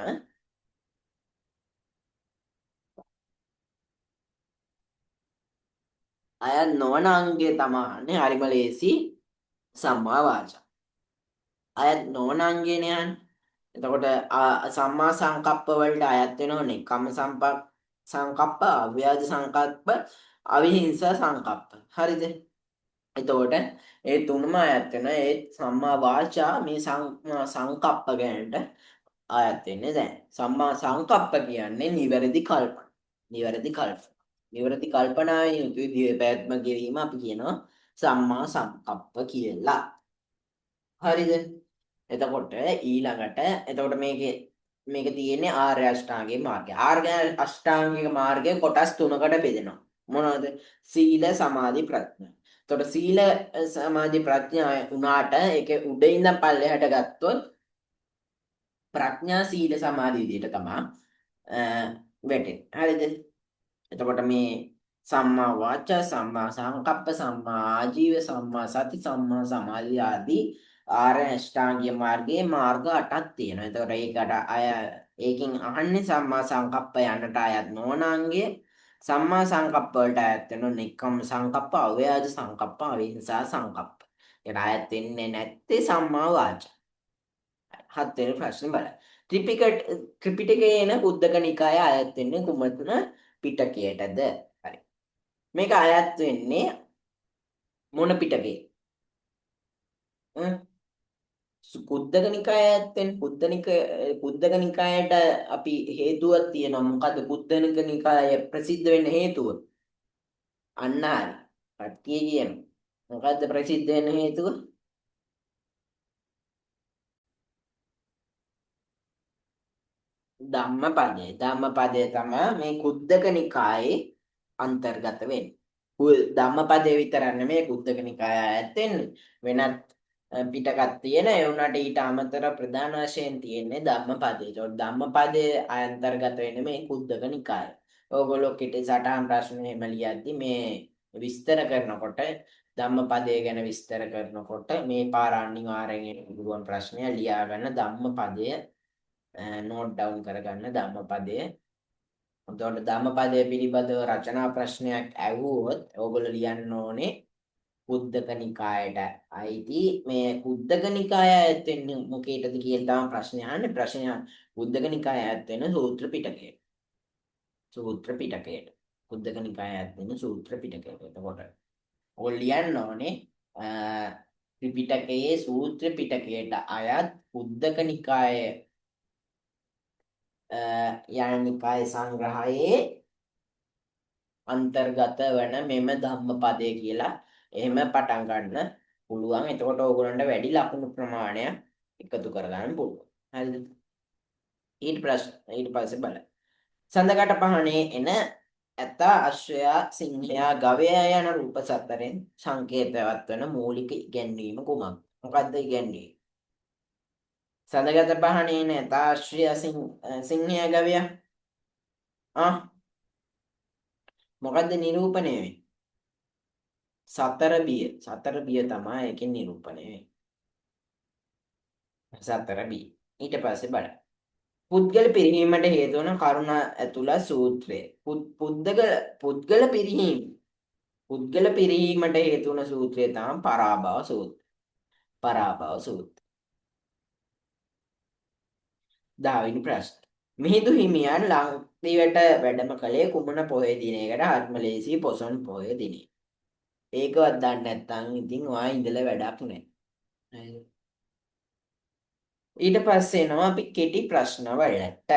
අයත් නොවන අංගය තමයි හරිම ලේසි සම්මා වාචා. අයත් නොවන අංගයනේ යන්නේ. එතකොට සම්මා සංකප්ප වලට අයත් වෙනෝනේ කම්ම සංකප්ප, අව්‍යාජ සංකප්ප, අවිහිංසා සංකප්ප. හරිද? එතකොට ඒ තුනම අයත් වෙන ඒ සම්මා වාචා මේ සම්මා සංකප්ප ගැනට අයත් වෙන්නේ දැන්. සම්මා සංකප්ප කියන්නේ නිවැරදි කල්පනා. නිවැරදි කල්පනා. නිවැරදි කල්පනාවේ යුතුයි පැවැත්ම කිරීම අපි කියනවා සම්මා සංකප්ප කියලා. හරිද? එතකොට ඊළඟට එතකොට මේක තියෙන්නේ ආර්ය අෂ්ටාංගික මාර්ගය. ආර්ය අෂ්ටාංගික මාර්ගය කොටස් තුනකට බෙදෙනවා. මොනවද? සීල, සමාධි, ප්‍රඥා. එතකොට සීල, සමාධි, ප්‍රඥා උනාට ඒකේ උඩ ඉඳන් පල්ලෙහාට ගත්තොත් ප්‍රඥා, සීල, සමාධි විදිහට තමයි වැටෙන්නේ. හරිද? එතකොට මේ සම්මා වාචා, සම්මා සංකප්ප, සම්මා ආජීව, සම්මා සති, සම්මා සමාධි ආදී ආර්ය අෂ්ටාංගික මාර්ගයේ මාර්ග 8ක් තියෙනවා. එතකොට ඒකෙන් අහන්නේ සම්මා සංකප්ප යන්නට අයත් නොවන අංගය. සම්මා සංකප්ප වලට අයත් වෙන නික්කම් සංකප්ප, අව්‍යාජ සංකප්ප, අවිහිංසා සංකප්ප. ඒකට අයත් වෙන්නේ නැත්තේ සම්මා වාචා. 7 වෙනි ප්‍රශ්නේ බලන්න. ත්‍රිපිටකයේ එන කුද්දක නිකාය අයත් වෙන්නේ කුමන පිටකයටද? හරි. මේක අයත් වෙන්නේ මොන පිටකේ? කුද්දක නිකාය අයත් වෙන්නේ කුද්දක නිකායට අපි හේතුවක් තියෙනවා. මොකද කුද්දක නිකාය ප්‍රසිද්ධ වෙන්න හේතුව? අන්න හරි. කට්ටිය කියන. මොකද්ද ප්‍රසිද්ධ වෙන්න හේතුව? ධම්මපදය තමයි මේ කුද්දක නිකායේ අන්තර්ගත වෙන්නේ. ධම්මපදයේ විතරක් නෙමෙයි කුද්දක නිකාය ඇත් වෙන්නේ. වෙනත් පිටකක් තියෙන ඒ උනාට ඊට අමතර ප්‍රධාන වශයෙන් තියෙන්නේ ධම්මපදේ. ඒතකොට ධම්මපදයේ අන්තර්ගත වෙන්නේ මේ කුද්දක නිකාය. ඕගොල්ලෝ කෙටි සටහන් ප්‍රශ්න එහෙම ලියද්දි මේ විස්තර කරනකොට ධම්මපදයේ ගැන විස්තර කරනකොට මේ පාර අනිවාර්යෙන් පුළුවන් ප්‍රශ්නය ලියා ගන්න ධම්මපදය නෝට් ඩවුන් කරගන්න ධම්මපදය. එතකොට ධම්මපදය පිළිබඳව රචනා ප්‍රශ්නයක් ඇහුවොත් ඕගොල්ලෝ ලියන්න ඕනේ කුද්දක නිකායට අයිති මේ කුද්දක නිකාය ඇත් වෙන්නේ මොකේටද කියලා තමයි ප්‍රශ්නේ අහන්නේ. ප්‍රශ්නය කුද්දක නිකාය ඇත් වෙන සූත්‍ර පිටකයට. සූත්‍ර පිටකයට. කුද්දක නිකාය ඇත් වෙන සූත්‍ර පිටකයට. එතකොට ඕගොල්ලෝ ලියන්න ඕනේ ත්‍රිපිටකයේ සූත්‍ර පිටකයට අයත් කුද්දක නිකාය යන නිකාය සංග්‍රහයේ අන්තර්ගත වන මෙම ධම්මපදය කියලා එහෙම පටන් ගන්න පුළුවන්. එතකොට ඕගොල්ලන්ට වැඩි ලකුණු ප්‍රමාණයක් එකතු කරගන්න පුළුවන්. හරිද? ඊට පස්සේ බලන්න. සඳකට පහනේ එන ඇත, අශ්වයා, සිංහයා, ගවයා යන රූප සතරෙන් සංකේතවත් වන මූලික ඉගැන්වීම කුමක්ද? මොකද්ද ඉගැන්වීම? සඳගත පහනේ එන ඇත, අශ්වයා, සිංහයා, ගවයා මොකද්ද නිරූපණය වෙන්නේ? සතර බිය තමයි ඒකෙන් නිරූපණය වෙන්නේ. සතර බිය. ඊට පස්සේ බලන්න. පුද්ගල පිරිහීමට හේතු වන කරුණ ඇතුළත් සූත්‍රය. පුද්ගල පිරිහීමට හේතු වන සූත්‍රය තමයි පරාභව සූත්‍රය. පරාභව සූත්‍රය. 10 වෙනි ප්‍රශ්න. මිහිඳු හිමියන් ලංදිවට වැඩම කළේ කුමන පොහොය දිනයකට? හරිම ලේසි පොසොන් පොහොය දිනේ. ඒකවත් දන්නේ නැත්නම් ඉතින් ඔයා ඉඳලා වැඩක් නැහැ. ඊට පස්සේ එනවා අපි කෙටි ප්‍රශ්න වලට.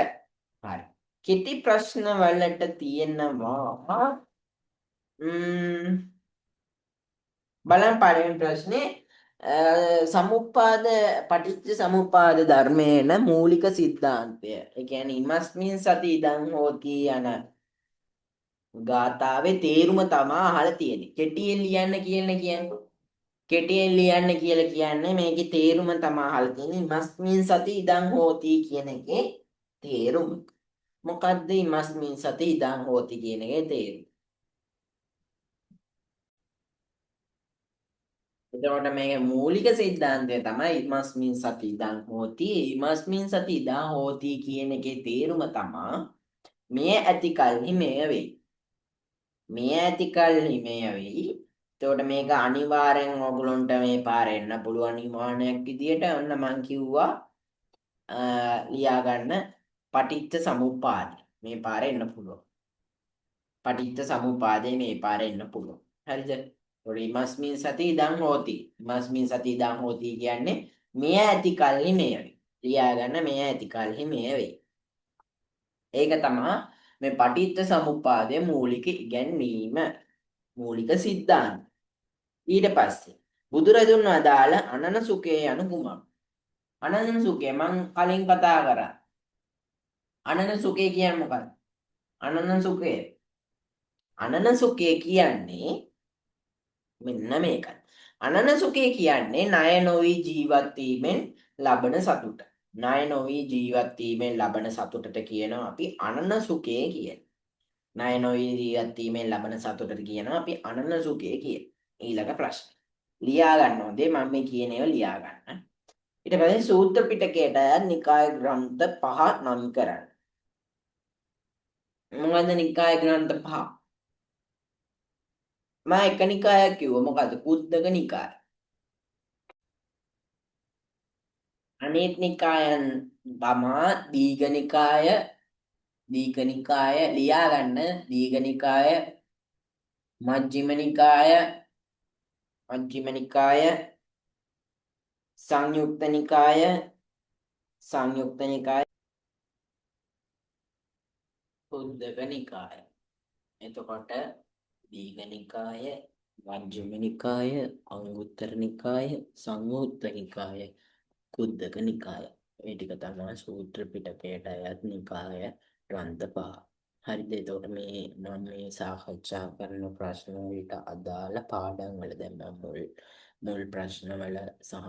හරි. කෙටි ප්‍රශ්න වලට තියෙනවා බලන්න පළවෙනි ප්‍රශ්නේ සමුප්පාද පටිච්ච සමුප්පාද ධර්මයේන මූලික සිද්ධාන්තය. ඒ කියන්නේ ඉමස්මින් සති ඉදං හෝති යන ගාථාවේ තේරුම තමා අහලා තියෙන්නේ. කෙටියෙන් ලියන්න කියන්නේ. කෙටියෙන් ලියන්න කියලා කියන්නේ මේකේ තේරුම තමයි අහලා තියෙන්නේ. ඉමස්මින් සති ඉදං හෝති කියන එකේ තේරුම. මොකද්ද ඉමස්මින් සති ඉදං හෝති කියන එකේ තේරුම? එතකොට මේකේ මූලික સિદ્ધාන්තය තමයි ඉමස්මින් සති ඉදං හෝති. ඉමස්මින් සති ඉදං හෝති කියන එකේ තේරුම තමයි මේ ඇති කල්හි මෙය වෙයි. මේ ඇති කල්හි මෙය වෙයි. එතකොට මේක අනිවාර්යෙන් ඔයගලොන්ට මේ පාරේ එන්න පුළුවන් නිමානයක් විදියට ඔන්න මං කිව්වා ලියා ගන්න පටිච්ච සමුප්පාද. මේ පාරේ එන්න පුළුවන්. පටිච්ච සමුප්පාදේ මේ පාරේ එන්න පුළුවන්. හරිද? ඉමස්මින් සති ඉදං හෝති. ඉමස්මින් සති ඉදං හෝති කියන්නේ මෙය ඇති කල්හි මෙය වෙයි. ලියා ගන්න මෙය ඇති කල්හි මෙය වෙයි. ඒක තමයි මේ පටිච්ච සමුප්පාදයේ මූලික ඉගැන්වීම. මූලික સિદ્ધාන්ත. ඊට පස්සේ බුදුරජුන් වදාළ අනන සුඛේ යනු කුමක්? අනන සුඛේ මං කලින් කතා කරා. අනන සුඛේ කියන්නේ මොකක්ද? අනන සුඛේ. අනන සුඛේ කියන්නේ මෙන්න මේකයි. අනන සුඛේ කියන්නේ ණය නොවි ජීවත් වීමෙන් ලබන සතුට. ණය නොවි ජීවත් වීමෙන් ලබන සතුටට කියනවා අපි අනන සුඛේ කියලා. ණය නොවි ජීවත් වීමෙන් ලබන සතුටට කියනවා අපි අනන සුඛේ කියලා. ඊළඟ ප්‍රශ්න. ලියා ගන්න ඕනේ මම මේ කියන ඒවා ලියා ගන්න. ඊට පස්සේ සූත්‍ර පිටකයට නිකාය ග්‍රන්ථ 5 නම් කරන්න. මොකද්ද නිකාය ග්‍රන්ථ 5? මම එක නිකායක් කිව්වා මොකද්ද? කුද්දක නිකාය. අනිත් නිකායන් තමා දීඝනිකාය ලියා ගන්න දීඝනිකාය මජ්ක්‍ධිම නිකාය සංයුක්ත නිකාය කුද්දක නිකාය. එතකොට දීඝනිකාය මජ්ක්‍ධිම නිකාය අංගුත්තර නිකාය සංයුක්ත නිකාය කුද්දක නිකාය. මේ ටික තමයි සූත්‍ර පිටකයට අයත් නිකාය ග්‍රන්ථ පහ. හරිද? එතකොට මම මේ සාකච්ඡා කරන ප්‍රශ්න වලට අදාළ පාඩම් වල දැන් මම මුල් ප්‍රශ්න වල සහ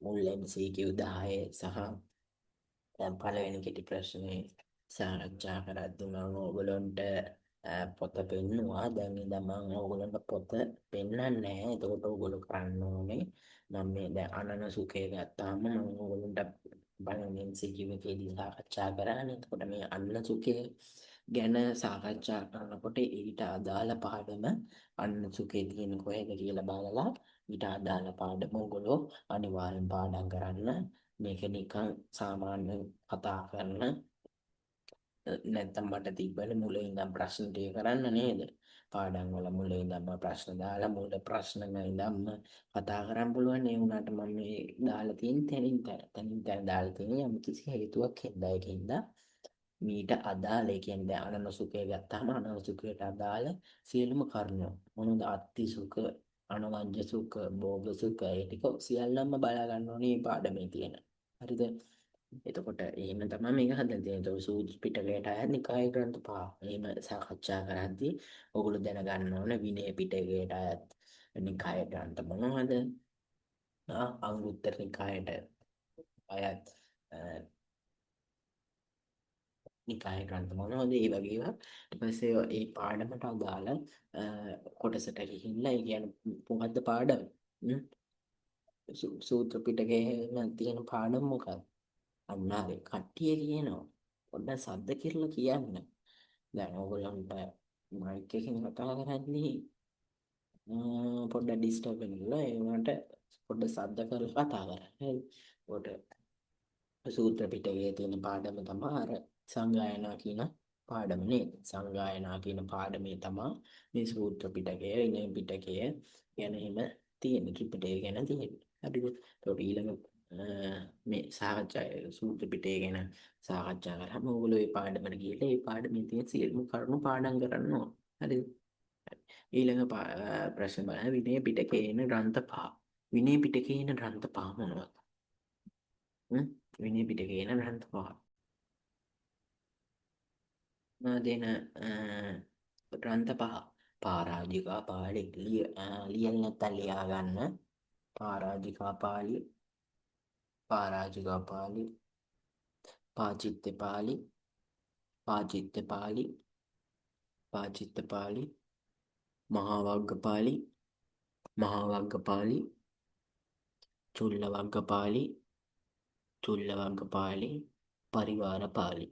මුල් MCQ 10 සහ දැන් පළවෙනි කෙටි ප්‍රශ්නේ සාකච්ඡා කරද්දී මම ඕගොල්ලන්ට පොත පෙන්නුවා. දැන් ඉඳන් මම ඕගොල්ලන්ට පොත පෙන්වන්නේ නැහැ. එතකොට ඕගොල්ලෝ කරන්න ඕනේ මම මේ දැන් අනන සුඛය ගත්තාම මම ඕගොල්ලන්ට බලමින් සිජීවිතේදී සාකච්ඡා කරන්නේ. එතකොට මේ අනන සුඛය ගැන සාකච්ඡා කරනකොට ඊට අදාළ පාඩම අනන සුඛේ තියෙන කොහෙද කියලා බලලා ඊට අදාළ පාඩම ඕගොල්ලෝ අනිවාර්යෙන් පාඩම් කරන්න. මේක නිකන් සාමාන්‍ය කතා කරන නැත්තම් මට තිබ්බනේ මුලින් ඉඳන් ප්‍රශ්න ටික කරන්න නේද? පාඩම් වල මුලින් ඉඳන්ම ප්‍රශ්න දාලා මුල ප්‍රශ්න ඉඳන්ම කතා කරන්න පුළුවන්. ඒ වුණාට මම මේ දාලා තියෙන තැනින් තැන දාලා තියෙන යම් කිසි හේතුවක් හින්දා මීට අදාළ ඒ කියන්නේ දැන් අනන සුඛය ගත්තාම අනන සුඛයට අදාළ සියලුම කරුණු මොනවද? අත්ති සුඛ, අනවජ්‍ය සුඛ, භෝග සුඛ ඒ ටික සියල්ලම බලා ගන්න ඕනේ මේ පාඩමේ තියෙන. හරිද? එතකොට එහෙම තමයි මේක හදලා තියෙන්නේ. ඒතකොට සූත්‍ර පිටකයට අයත් නිකාය ග්‍රන්ථ පහ. එහෙම සාකච්ඡා කරද්දී ඔයගොල්ලෝ දැනගන්න ඕන විනය පිටකයට අයත් නිකාය ග්‍රන්ථ මොනවද? අංගුත්තර නිකායට අයත් නිකාය ග්‍රන්ථ මොනවද? ඒ වගේ ඒවා. ඊට පස්සේ ඒ පාඩමට අදාළ කොටසට ගිහිල්ලා ඒ කියන්නේ මොකද්ද පාඩම? සූත්‍ර පිටකයේ තියෙන පාඩම මොකක්ද? අන්නාගේ කට්ටිය කියනවා පොඩ්ඩක් සද්ද කිරලා කියන්න. දැන් ඕගොල්ලන්ට මයික් එකකින් කතා කරද්දී පොඩ්ඩක් ඩිස්ටර්බ් වෙනවා. ඒ වුණාට පොඩ්ඩක් සද්ද කරලා කතා කරන්න. හරි. ඒකට සූත්‍ර පිටකයේ තියෙන පාඩම තමයි අර සංගායනා කියන පාඩම නේද? සංගායනා කියන පාඩමේ තමයි මේ සූත්‍ර පිටකය, විනය පිටකය ගැන එහෙම තියෙන ත්‍රිපිටකය ගැන තියෙන්නේ. හරිද? ඒකට ඊළඟ මේ සාකච්ඡා සූත්‍ර පිටකය ගැන සාකච්ඡා කරාම ඔයගොල්ලෝ ඒ පාඩමට ගිහලා ඒ පාඩමේ තියෙන සියලුම කරුණු පාඩම් කරන්න ඕන. හරිද? ඊළඟ ප්‍රශ්න බලන්න විනය පිටකයේ එන ග්‍රන්ථ පහ. විනය පිටකයේ එන ග්‍රන්ථ පහ මොනවද? විනය පිටකයේ එන ග්‍රන්ථ පහ. දෙන ග්‍රන්ථ පහ. පරාජිකා පාළි ලියන්න නැත්තම් ලියා ගන්න. පරාජිකා පාළි, පරාජිකා පාළි, පාචිත්ත පාළි, පාචිත්ත පාළි, පාචිත්ත පාළි, මහා වග්ග පාළි, මහා වග්ග පාළි, චුල්ල වග්ග පාළි, චුල්ල වග්ග පාළි, පරිවාර පාළි.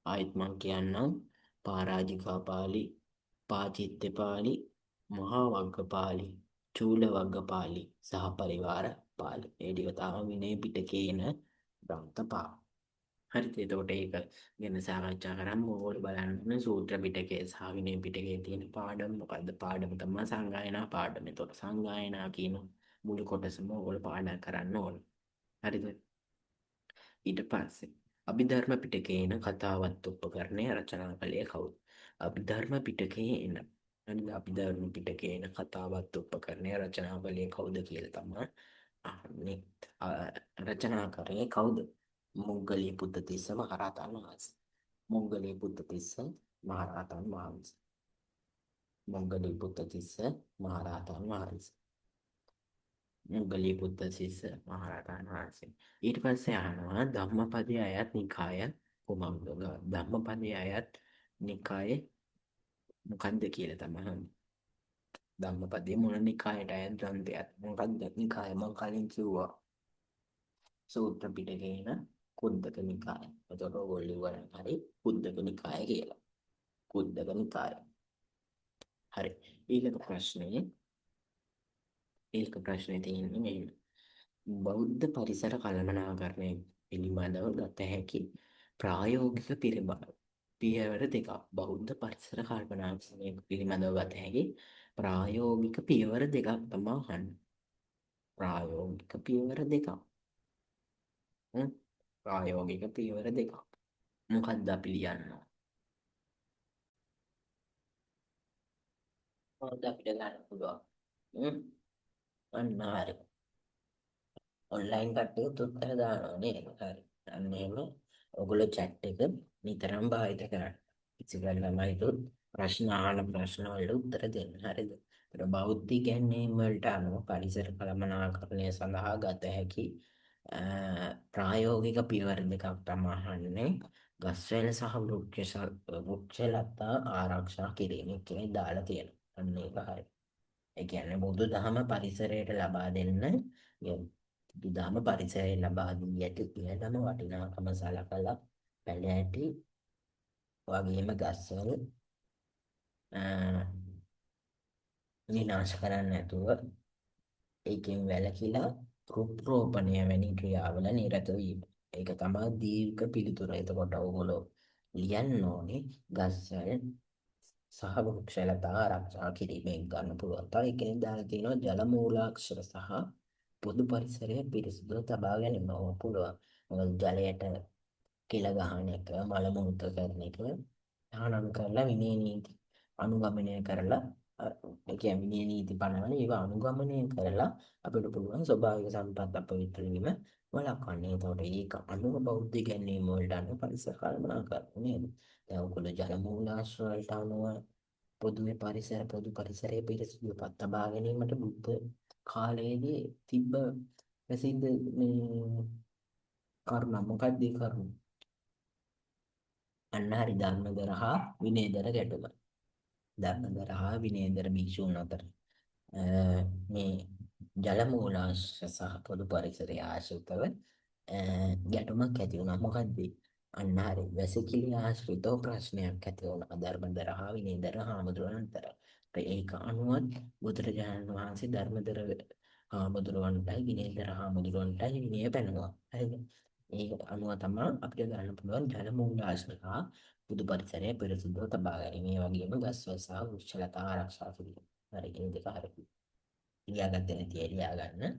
ආයෙත් මං කියන්නම් පරාජිකා පාළි, පාචිත්ත පාළි, මහා වග්ග පාළි, චූල වග්ග පාළි සහ පරිවාර පාළි. ඒ ටික තමයි විනය පිටකේ එන ග්‍රන්ථ පහ. හරිද? එතකොට ඒක ගැන සාකච්ඡා කරාම ඕගොල්ලෝ බලන්න ඕනේ සූත්‍ර පිටකයේ සහ විනය පිටකයේ තියෙන පාඩම් මොකද්ද? පාඩම තමයි සංගායනා පාඩම. එතකොට සංගායනා කියන මුළු කොටසම ඕගොල්ලෝ පාඩම් කරන්න ඕනේ. හරිද? ඊට පස්සේ අභිධර්ම පිටකයේ එන කතාවත් උපකරණය රචනා කළේ කවුද? අභිධර්ම පිටකයේ එන හරිද? අභිධර්ම පිටකයේ එන කතාවත් උපකරණය රචනා කළේ කවුද කියලා තමයි අහන්නේ. රචනා කරේ කවුද? මොග්ගලී බුද්ධතිස්ස මහරහතන් වහන්සේ. මොග්ගලී බුද්ධතිස්ස මහරහතන් වහන්සේ. මොග්ගලී බුද්ධතිස්ස මහරහතන් වහන්සේ. මොග්ගලී බුද්ධතිස්ස මහරහතන් වහන්සේ. ඊට පස්සේ අහනවා ධම්මපදයේ අයත් නිකාය කොමක්ද? ධම්මපදයේ අයත් නිකායේ මොකද්ද කියලා තමයි අහන්නේ. ධම්මපදයේ මොන නිකායට අයත් ග්‍රන්ථයක්ද? මොකක්ද නිකාය? මම කලින් කිව්වා සූත්‍ර පිටකේන කුද්දක නිකාය. එතකොට ඔයගොල්ලෝ වරන් හරි කුද්දක නිකාය කියලා. කුද්දක නිකාය. හරි. ඊළඟ ප්‍රශ්නේ තියෙන්නේ මේ බෞද්ධ පරිසර කළමනාකරණය පිළිබඳව ගත හැකි ප්‍රායෝගික පියවර දෙකක්. බෞද්ධ පරිසර කළමනාකරණය පිළිබඳව ගත හැකි ප්‍රායෝගික පියවර දෙකක් තමයි අහන්නේ. ප්‍රායෝගික පියවර දෙකක්. ප්‍රායෝගික පියවර දෙකක්. මොකක්ද අපි ලියන්නේ? මොකක්ද අපිට ගන්න පුළුවන්? අන්න හරි. ඔන්ලයින් කට්ටියත් උත්තර දානවා නේද? හරි. අන්න එහෙම ඔයගොල්ලෝ chat එක නිතරම භාවිත කරන්න. ඉතින් ළමයිතුත් ප්‍රශ්න අහන ප්‍රශ්න වලට උත්තර දෙන්න. හරිද? ඒතර බෞද්ධ ඉගැන්වීම් වලට අනුව පරිසර කළමනාකරණය සඳහා ගත හැකි ප්‍රායෝගික පියවර දෙකක් තමයි අහන්නේ. ගස්වැල් සහ වෘක්ෂලතා ආරක්ෂා කිරීම කියලා දාලා තියෙනවා. අන්න ඒක හරි. ඒ කියන්නේ බුදුදහම පරිසරයට ලබා දෙන්න බුදුදහම පරිසරයට ලබා දී ඇති ඉහළම වටිනාකම සලකලා පැළ ඇටි වගේම ගස්වල විනාශ කරන්න නැතුව ඒකෙන් වැළකීලා රුක් රෝපණය වැනි ක්‍රියාවල නිරත වීම. ඒක තමයි දීර්ඝ පිළිතුර. එතකොට ඔයගොල්ලෝ ලියන්න ඕනේ ගස්වල සහ වෘක්ෂලතා ආරක්ෂා කිරීමෙන් ගන්න පුළුවන්. තව එකෙන් දාලා තියෙනවා ජල මූලාශ්‍ර සහ පොදු පරිසරය පිරිසිදුව තබා ගැනීම පුළුවන්. මොකද ජලයට කිල ගහන එක, මල මුත්‍ර කරන එක තහනම් කරලා විනය නීති අනුගමනය කරලා ඒ කියන්නේ විනය නීති පනවන ඒවා අනුගමනය කරලා අපිට පුළුවන් ස්වභාවික සම්පත් අපවිත්‍ර වීම වළක්වන්න. ඒතකොට ඒක අනුව බෞද්ධ ඉගැන්වීම් වලට අනුව පරිසර කළමනාකරණය නේද? දැන් ඔයගොල්ලෝ ජල මූලාශ්‍ර වලට අනුව පොදු පරිසරයේ පිරිසිදුව තබා ගැනීමට බුද්ධ කාලයේදී තිබ්බ ප්‍රසිද්ධ මේ කරුණ මොකක්ද ඒ කරුණ? අන්න හරි ධර්මදර හා විනයදර ගැටුම. ධර්මදර හා විනයදර භික්ෂූන් අතර මේ ජල මූලාශ්‍ර සහ පොදු පරිසරය ආශ්‍රිතව ගැටුමක් ඇති වුණා. මොකද්ද? අන්න හරි වැසිකිලි ආශ්‍රිතව ප්‍රශ්නයක් ඇති වුණා ධර්මදර හා විනයදර හාමුදුරුවන් අතර. ඒක අනුවත් බුදුරජාණන් වහන්සේ ධර්මදර හාමුදුරුවන්ටයි විනයදර හාමුදුරුවන්ටයි විනය පැනනවා. හරිද? ඒක අනුව තමයි අපිට ගන්න පුළුවන් ජල මූලාශ්‍ර හා පොදු පරිසරය පිරිසිදුව තබා ගැනීම. ඒ වගේම ගස්වැල් සහ වෘක්ෂලතා ආරක්ෂා කිරීම. හරි, මේ දෙක හරි. ලියාගත්තේ නැති අය ලියා ගන්න.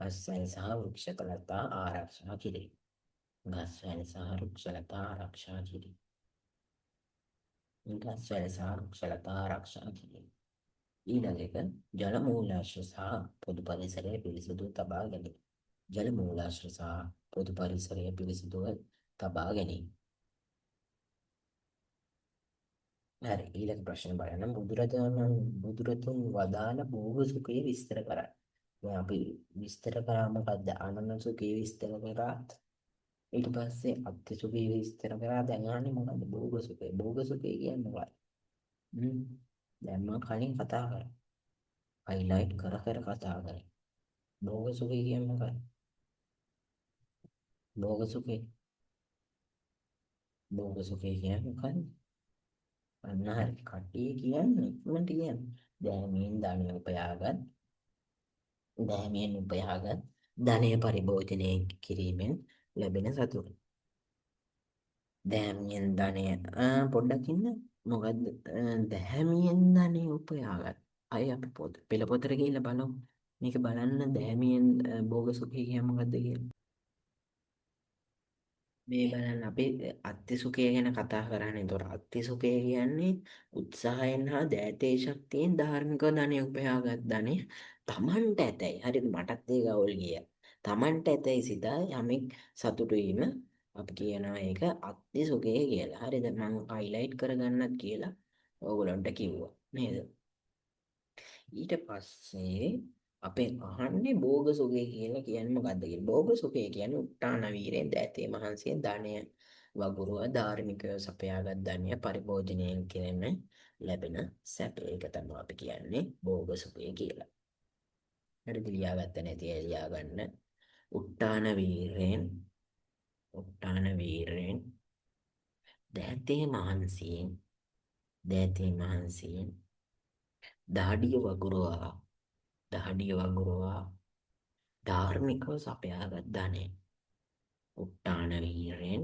ගස්වැල් සහ වෘක්ෂලතා ආරක්ෂා කිරීම. ගස්වැල් සහ වෘක්ෂලතා ආරක්ෂා කිරීම. ගස්වැල් සහ වෘක්ෂලතා ආරක්ෂා කිරීම. ඊළඟ එක ජල මූලාශ්‍ර සහ පොදු පරිසරය පිරිසිදුව තබා ගැනීම. ජල මූලාශ්‍ර සහ පොදු පරිසරය පිරිසිදුව තබා ගැනීම. හරි ඊළඟ ප්‍රශ්න බලන්න බුදුරදුන් වදාළ භෝග සුඛය විස්තර කරන්න. දැන් අපි විස්තර කරා මොකද්ද? අනන සුඛය විස්තර කරා. ඊට පස්සේ අත්ති සුඛය විස්තර කරා. දැන් අහන්නේ මොකද්ද? භෝග සුඛය. භෝග සුඛය කියන්නේ මොකක්ද? හ්ම්. දැන් මම කලින් කතා කරා. හයිලයිට් කර කර කතා කරා. භෝග සුඛය කියන්නේ මොකක්ද? භෝග සුඛය. භෝග සුඛය කියන්නේ මොකක්ද? අන්න හරි කට්ටිය කියන්නේ ඉක්මනට කියන්නේ. දැහැමියෙන් ධනය උපයාගත් දැහැමියෙන් උපයාගත් ධනය පරිභෝජනය කිරීමෙන් ලැබෙන සතුට. දැහැමියෙන් ධනය පොඩ්ඩක් ඉන්න මොකද්ද දැහැමියෙන් ධනය උපයාගත් අය අපි පෙළ පොතට ගිහිල්ලා බලමු මේක බලන්න දැහැමියෙන් භෝග සුඛය කියන්නේ මොකද්ද කියලා. මේ බලන්න අපි අත්ති සුඛය ගැන කතා කරන්නේ. ඒතොර අත්ති සුඛය කියන්නේ උත්සාහයෙන් හා දෑතේ ශක්තියෙන් ධාර්මික ධනය උපයාගත් ධනය තමන්ට ඇතැයි. හරිද? මටත් ඒක අවුල් ගියා. තමන්ට ඇතැයි සිතා යමෙක් සතුටු වීම අපි කියනවා ඒක අත්ති සුඛය කියලා. හරිද? මම හයිලයිට් කරගන්නත් කියලා ඕගොල්ලන්ට කිව්වා. නේද? ඊට පස්සේ අපෙන් අහන්නේ භෝග සුඛය කියලා කියන්නේ මොකද්ද කියලා. භෝග සුඛය කියන්නේ උත්තාන වීරයෙන් දෑතේ මහන්සියෙන් ධනය වගුරුව ධාර්මිකව සපයාගත් ධනය පරිභෝජනයෙන් කියන ලැබෙන සැප. ඒක තමයි අපි කියන්නේ භෝග සුඛය කියලා. හරිද? ලියාගත්ත නැති අය ලියාගන්න. උත්තාන වීරයෙන් දෑතේ මහන්සියෙන් දහඩිය වගුරුවා ධාර්මිකව සපයාගත් ධනය. උට්ටාන වීරයෙන්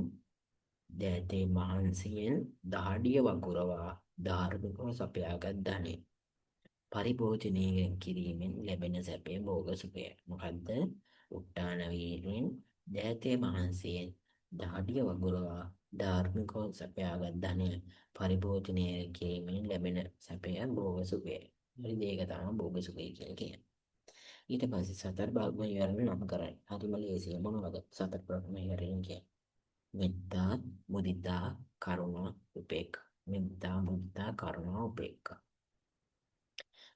දෑතේ මහන්සියෙන් දහඩිය වගුරවා ධාර්මිකව සපයාගත් ධනය පරිභෝජනය කිරීමෙන් ලැබෙන සැපේ භෝග සුඛය. මොකද්ද? උට්ටාන වීරයෙන් දෑතේ මහන්සියෙන් දහඩිය වගුරවා ධාර්මිකව සපයාගත් ධනය පරිභෝජනය කිරීමෙන් ලැබෙන සැපය භෝග සුඛය. හරි ඒක තමයි භෝග සුඛය කියලා කියන්නේ. ඊට පස්සේ සතර බ්‍රහ්ම විහරණ නම් කරන්නේ. හරිම ලේසියි මොනවද සතර බ්‍රහ්ම විහරණ කියන්නේ? මෙත්තා, මුදිතා, කරුණා, උපේක්ඛා. මෙත්තා, මුදිතා, කරුණා, උපේක්ඛා.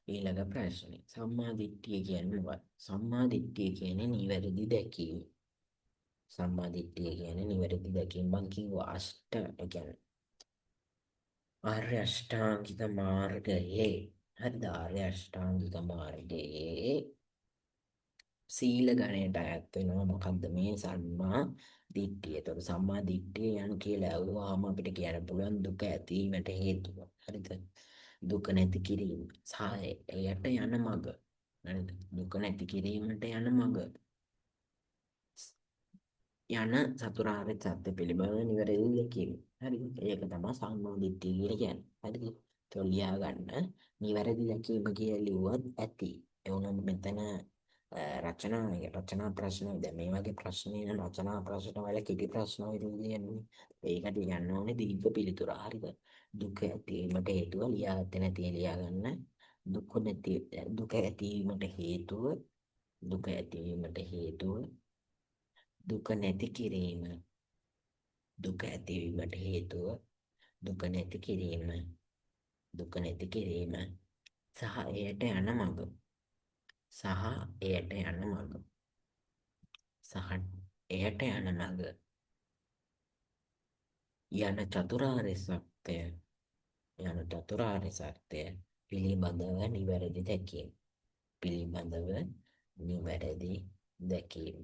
ඊළඟ ප්‍රශ්නේ. සම්මා දිට්ඨිය කියන්නේ මොකක්ද? සම්මා දිට්ඨිය කියන්නේ නිවැරදි දැකීම. සම්මා දිට්ඨිය කියන්නේ නිවැරදි දැකීම. මං කිව්වා කියන්නේ ආර්ය අෂ්ටාංගික මාර්ගයේ. හරිද? ආර්ය අෂ්ටාංගික මාර්ගයේ සීල ගණයට අයත් වෙනවා. මොකද්ද මේ සම්මා දිට්ඨිය? එතකොට සම්මා දිට්ඨිය යනු කියලා ඇහුවාම අපිට කියන්න පුළුවන් දුක ඇතිවීමට හේතුව. හරිද? දුක නැති කිරීම සහ එයට යන මඟ. හරිද? දුක නැති කිරීමට යන මඟ යන චතුරාර්ය සත්‍ය පිළිබඳව නිවැරදි දැකීම. හරිද? ඒක තමයි සම්මා දිට්ඨිය කියලා කියන්නේ. හරිද? ඒක ලියා ගන්න. නිවැරදි දැකීම කියලා ලිව්වත් ඇති. ඒ වුණාම මෙතන රචනා ප්‍රශ්න දැන් මේ වගේ ප්‍රශ්න එන රචනා ප්‍රශ්න වල කිසි ප්‍රශ්න විරුද්ධියන්නේ ඒකට ලියන්න ඕනේ දීර්ඝ පිළිතුර. හරිද? දුක ඇතිවීමට හේතුව ලියාගත්තේ නැති ලියා ගන්න. දුක ඇතිවීමට හේතුව දුක ඇතිවීමට හේතුව දුක නැති කිරීම දුක ඇතිවීමට හේතුව දුක නැති කිරීම දුක නැති කිරීම සහ එයට යන මඟ සහ එයට යන මඟ සහ එයට යන මඟ යන චතුරාර්ය සත්‍ය පිළිබඳව නිවැරදි දැකීම පිළිබඳව නිවැරදි දැකීම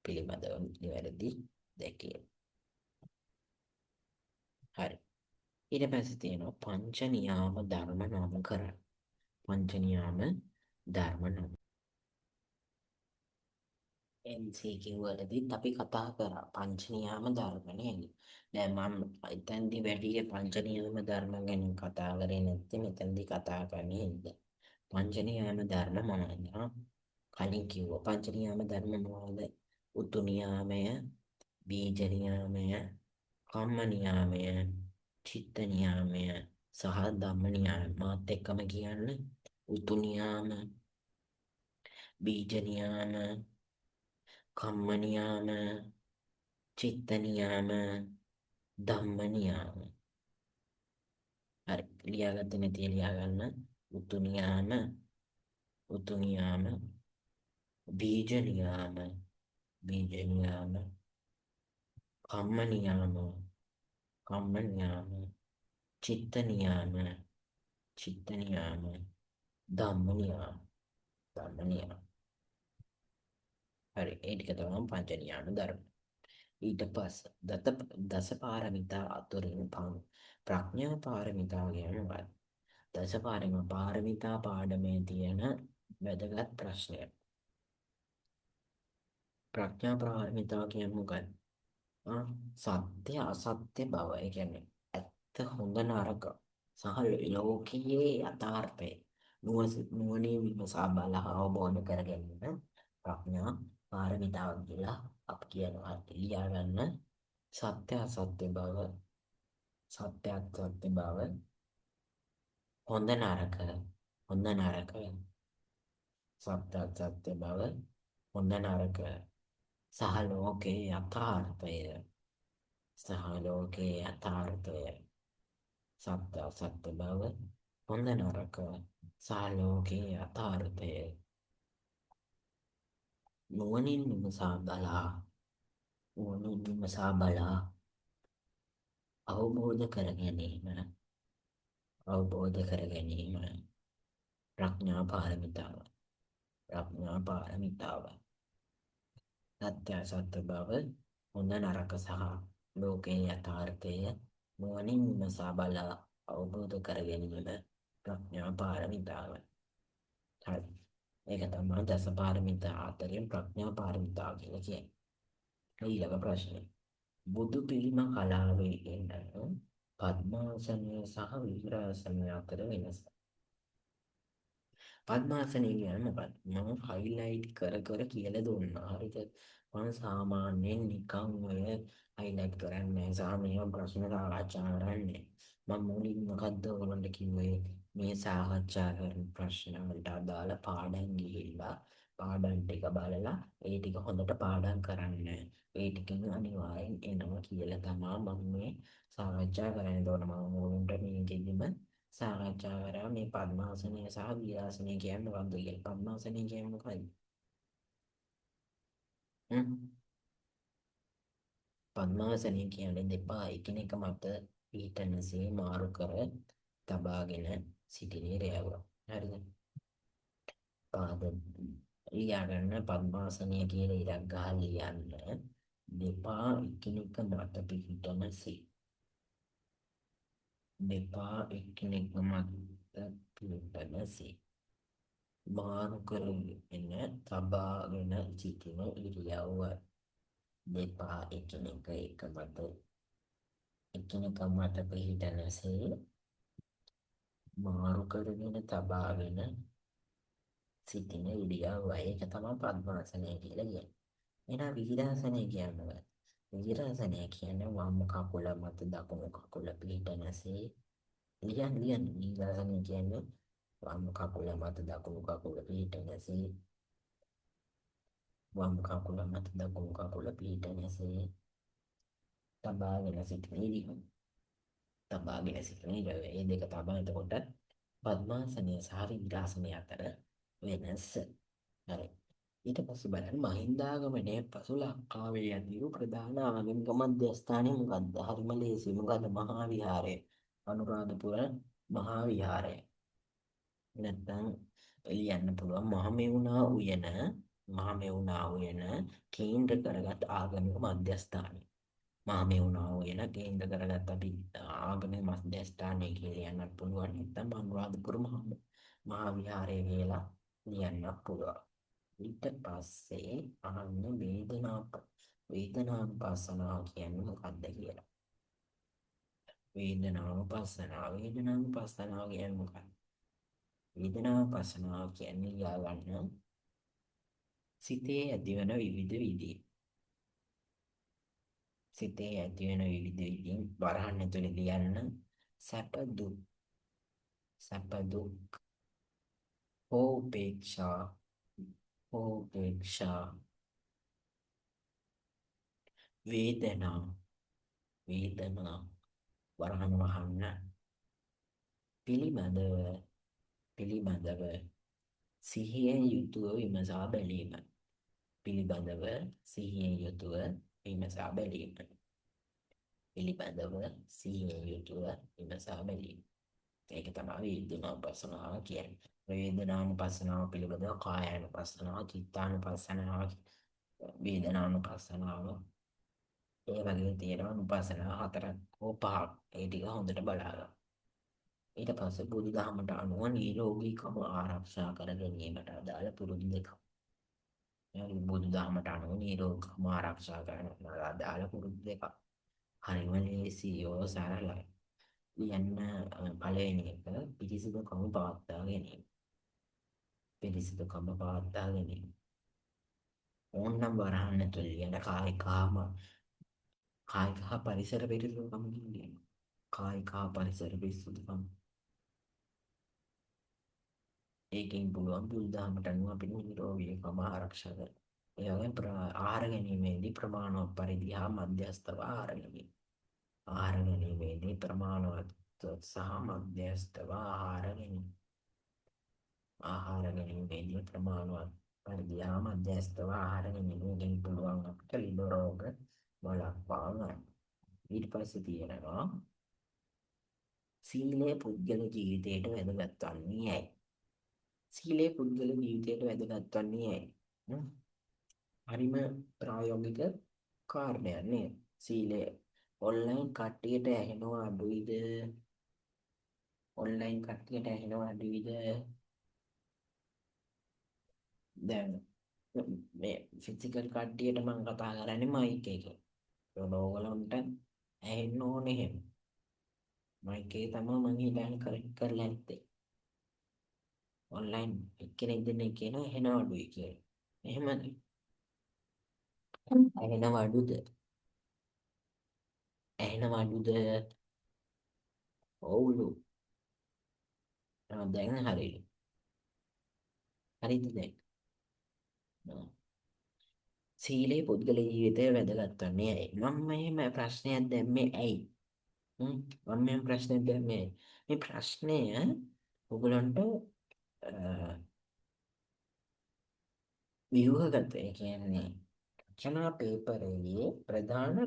පිළිබඳව නිවැරදි දැකීම. හරි. ඊට පස්සේ තියෙනවා පංච නියාම ධර්ම නම් කරන්න. පංච නියාම ධර්ම නම් MCQ වලදීත් අපි කතා කරා පංච නියාම ධර්ම නේද? දැන් මම එතෙන්දි වැඩි පංච නියාම ධර්ම ගැන කතා කරේ නැත්නම් මෙතෙන්දි කතා කරන්නේ හින්දා. පංච නියාම ධර්ම මොනවද? කලින් කිව්වා පංච නියාම ධර්ම මොනවද? උතු නියාමය, බීජ නියාමය, කම්ම නියාමය, චිත්ත නියාමය සහ ධම්ම නියාමය. මාත් එක්කම කියන්න. උතු නියාම, බීජ නියාම, කම්ම නියාම, චිත්ත නියාම, ධම්ම නියාම. හරි. ලියාගත්තේ නැති ලියා ගන්න. උතු නියාම, උතු නියාම, බීජ නියාම, බීජ නියාම, කම්ම නියාම, කම්ම නියාම, චිත්ත නියාම, චිත්ත නියාම, ධම්ම නියාම, ධම්ම නියාම. හරි. ඒ ටික තමයි පංච නියාම ධර්ම. ඊට පස්සේ දස පාරමිතා අතුරින් ප්‍රඥා පාරමිතාව කියන්නේ මොකක්ද? දස පාරමිතා පාඩමේ තියෙන වැදගත් ප්‍රශ්නය. ප්‍රඥා පාරමිතාව කියන්නේ මොකක්ද? සත්‍ය අසත්‍ය බව. ඒ කියන්නේ ඇත්ත හොඳ නරක සහ ලෝකයේ යථාර්ථය නුවණින් විමසා බලා අවබෝධ කර ගැනීම ප්‍රඥා පාරමිතාව කියලා අපි කියනවා. ලියා ගන්න. සත්‍ය අසත්‍ය බව, සත්‍ය අසත්‍ය බව, හොඳ නරක, හොඳ නරක, සත්‍ය අසත්‍ය බව, හොඳ නරක සහ ලෝකයේ යථාර්ථය, සහ ලෝකයේ යථාර්ථය, සත්‍ය අසත්‍ය බව, හොඳ නරක සහ ලෝකයේ යථාර්ථය නුවණින් විමසා බලා, නුවණින් විමසා බලා අවබෝධ කර ගැනීම, අවබෝධ කර ගැනීම ප්‍රඥා පාරමිතාව, ප්‍රඥා පාරමිතාව. සත්‍ය අසත්‍ය බව, හොඳ නරක සහ ලෝකයේ යථාර්ථය නුවණින් විමසා බලා අවබෝධ කර ගැනීම ප්‍රඥා පාරමිතාව. හරි. ඒක තමයි දස පාරමිතා අතරින් ප්‍රඥා පාරමිතාව කියලා කියන්නේ. ඊළඟ ප්‍රශ්නේ. බුදු පිළිම කලාවේ එන පద్මාසනය සහ විහාරාසනය අතර වෙනස. පద్මාසනය කියන්නේ මොකක්ද? මම හයිලයිට් කර කර කියලා දුන්නා. හරිද? මම සාමාන්‍යයෙන් නිකන් ඔය හයිලයිට් කරන්නේ සහ මේවා ප්‍රශ්න සාකච්ඡා කරන්නේ. මම මුලින් මොකද්ද ඔයගොල්ලන්ට කිව්වේ? මේ සාකච්ඡා කරන ප්‍රශ්න වලට අදාළ පාඩම් ගිහිල්ලා පාඩම් ටික බලලා ඒ ටික හොඳට පාඩම් කරන්න. ඒ ටිකෙන් අනිවාර්යෙන් එනවා කියලා තමයි මම මේ සාකච්ඡා කරන්න ඕන. මම ඕනට මේකෙදිම සාකච්ඡා කරා මේ පద్මාසනය සහ වීරාසනය කියන්නේ මොකක්ද කියලා. පద్මාසනය කියන්නේ මොකක්ද? පద్මාසනය කියන්නේ දෙපා එකිනෙක මත පිහිටනසේ මාරු කර තබාගෙන සිටින ඉරියව්ව. හරිද? පාද ලියාගන්න පద్මාසනය කියලා ඉරක් ගහලා ලියන්න. දෙපා එකිනෙක මත පිහිටනසේ. දෙපා එකිනෙක මත පිහිටනසේ. මාරු කරගෙන තබාගෙන සිටින ඉරියව්ව. දෙපා එකිනෙක මත පිහිටනසේ මාරු කරගෙන තබාගෙන සිටින ඉරියව්ව. ඒක තමයි පద్මාසනය කියලා කියන්නේ. එහෙනම් වීරාසනය කියන්නේ වීරාසනය කියන්නේ වම් කකුල මත දකුණු කකුල පිහිටනසේ. ලියන්න වීරාසනය කියන්නේ වම් කකුල මත දකුණු කකුල පිහිටනසේ. වම් කකුල මත දකුණු කකුල පිහිටනසේ තබාගෙන සිටින ඉරියව්ව. තබාගෙන සිටින ඉරියව්ව. මේ දෙක තමයි එතකොට පద్මාසනය සහ වීරාසනය අතර වෙනස. හරි. ඊට පස්සේ බලන්න මහින්දාගමනයේ පසු ලංකාවේ ඇතිවූ ප්‍රධාන ආගමික මධ්‍යස්ථානය මොකක්ද? හරිම ලේසි. මොකද්ද? මහා විහාරය. අනුරාධපුර මහා විහාරය. නැත්නම් ලියන්න පුළුවන් මහමෙවුනා උයන කේන්ද්‍ර කරගත් ආගමික මධ්‍යස්ථානය. මහමෙවුනා උයන කේන්ද්‍ර කරගත් අපි ආගමික මධ්‍යස්ථානය කියලා ලියන්නත් පුළුවන්. නැත්නම් අනුරාධපුර මහා විහාරය කියලා ලියන්නත් පුළුවන්. ඊට පස්සේ අහන්න වේදනානුපස්සනාව කියන්නේ මොකක්ද කියලා. වේදනානුපස්සනාව කියන්නේ මොකක්ද? වේදනානුපස්සනාව කියන්නේ ලියා ගන්න සිතේ ඇතිවන විවිධ විදි. සිතේ ඇතිවන විවිධ විදින් වරහන් ඇතුළේ ලියන්න සැප දුක් හෝ උපේක්ෂා වේදනා වරහන් වහන්න පිළිබඳව සිහියෙන් යුතුව විමසා බැලීම. පිළිබඳව සිහියෙන් යුතුව විමසා බැලීම. පිළිබඳව සිහියෙන් යුතුව විමසා බැලීම. ඒක තමයි වේදනානුපස්සනාව කියන්නේ. වේදනානුපස්සනාව පිළිබඳව කායානුපස්සනාව, චිත්තානුපස්සනාව, වේදනානුපස්සනාව ඒ වගේ තියෙනවා අනුපස්සනාව හතරක් හෝ පහක්. ඒ ටික හොඳට බලාගන්න. ඊට පස්සේ බුදුදහමට අනුව නිරෝගීකම ආරක්ෂා කර ගැනීමට අදාළ පුරුදු දෙකක්. බුදුදහමට අනුව නිරෝගීකම ආරක්ෂා කරන්නට අදාළ පුරුදු දෙකක්. හරිම ලේසියෝ සරලයි. ලියන්න පළවෙනි එක පිරිසිදුකම පවත්වා ගැනීම. පිරිසිදුකම පවත්වා ගැනීම. ඕනනම් වරහන් ඇතුළේ ලියන කායික හා පරිසර පිරිසිදුකම කියන්නේ. කායික හා පරිසර පිරිසිදුකම. ඒකෙන් පුළුවන් බුදුදහමට අනුව අපිට නිරෝගීකම ආරක්ෂා කරගන්න. ඒ වගේම ආහාර ගැනීමේදී ප්‍රමාණවත් පරිදි හා මධ්‍යස්ථව ආහාර ගැනීම. ආහාර ගැනීමේදී ප්‍රමාණවත් සහ මධ්‍යස්ථව ආහාර ගැනීම. ආහාර ගැනීමේදී ප්‍රමාණවත් පරිදි හා මධ්‍යස්ථව ආහාර ගැනීමෙන් පුළුවන් අපිට ලෙඩ රෝග වළක්වා ගන්න. ඊට පස්සේ තියෙනවා සීලය පුද්ගල ජීවිතයට වැදගත් වන්නේ ඇයි? සීලය පුද්ගල ජීවිතයට වැදගත් වන්නේ ඇයි? හරිම ප්‍රායෝගික කාරණයක් නේද? සීලය ඔන්ලයින් කට්ටියට ඇහෙනවා අඩුයිද? ඔන්ලයින් කට්ටියට ඇහෙනවා අඩුයිද? දැන් මේ ෆිසිකල් කට්ටියට මම කතා කරන්නේ මයික් එකේ. ඕගොල්ලන්ට ඇහෙන්න ඕනේ එහෙම. මයික් එකේ තමයි මම හිතන්නේ කනෙක්ට් කරලා ඇත්තේ. ඔන්ලයින් එක්කෙනෙක් දෙන්නෙක් කියන ඇහෙනවා අඩුයි කියලා. එහෙමද? ඇහෙනවා අඩුද? ඇහෙනවා අඩුද? ඔව්ලු. දැන් හරියලු. හරිද දැන්? සීලේ පුද්ගල ජීවිතය වැදගත් වන්නේ ඇයි? මම මෙහෙම ප්‍රශ්නයක් දැම්මේ ඇයි? මම මේ ප්‍රශ්නයක් දැම්මේ මේ ප්‍රශ්නය ඔයගලන්ට ව්‍යුහගත ඒ කියන්නේ රචනා පේපරයේ ප්‍රධාන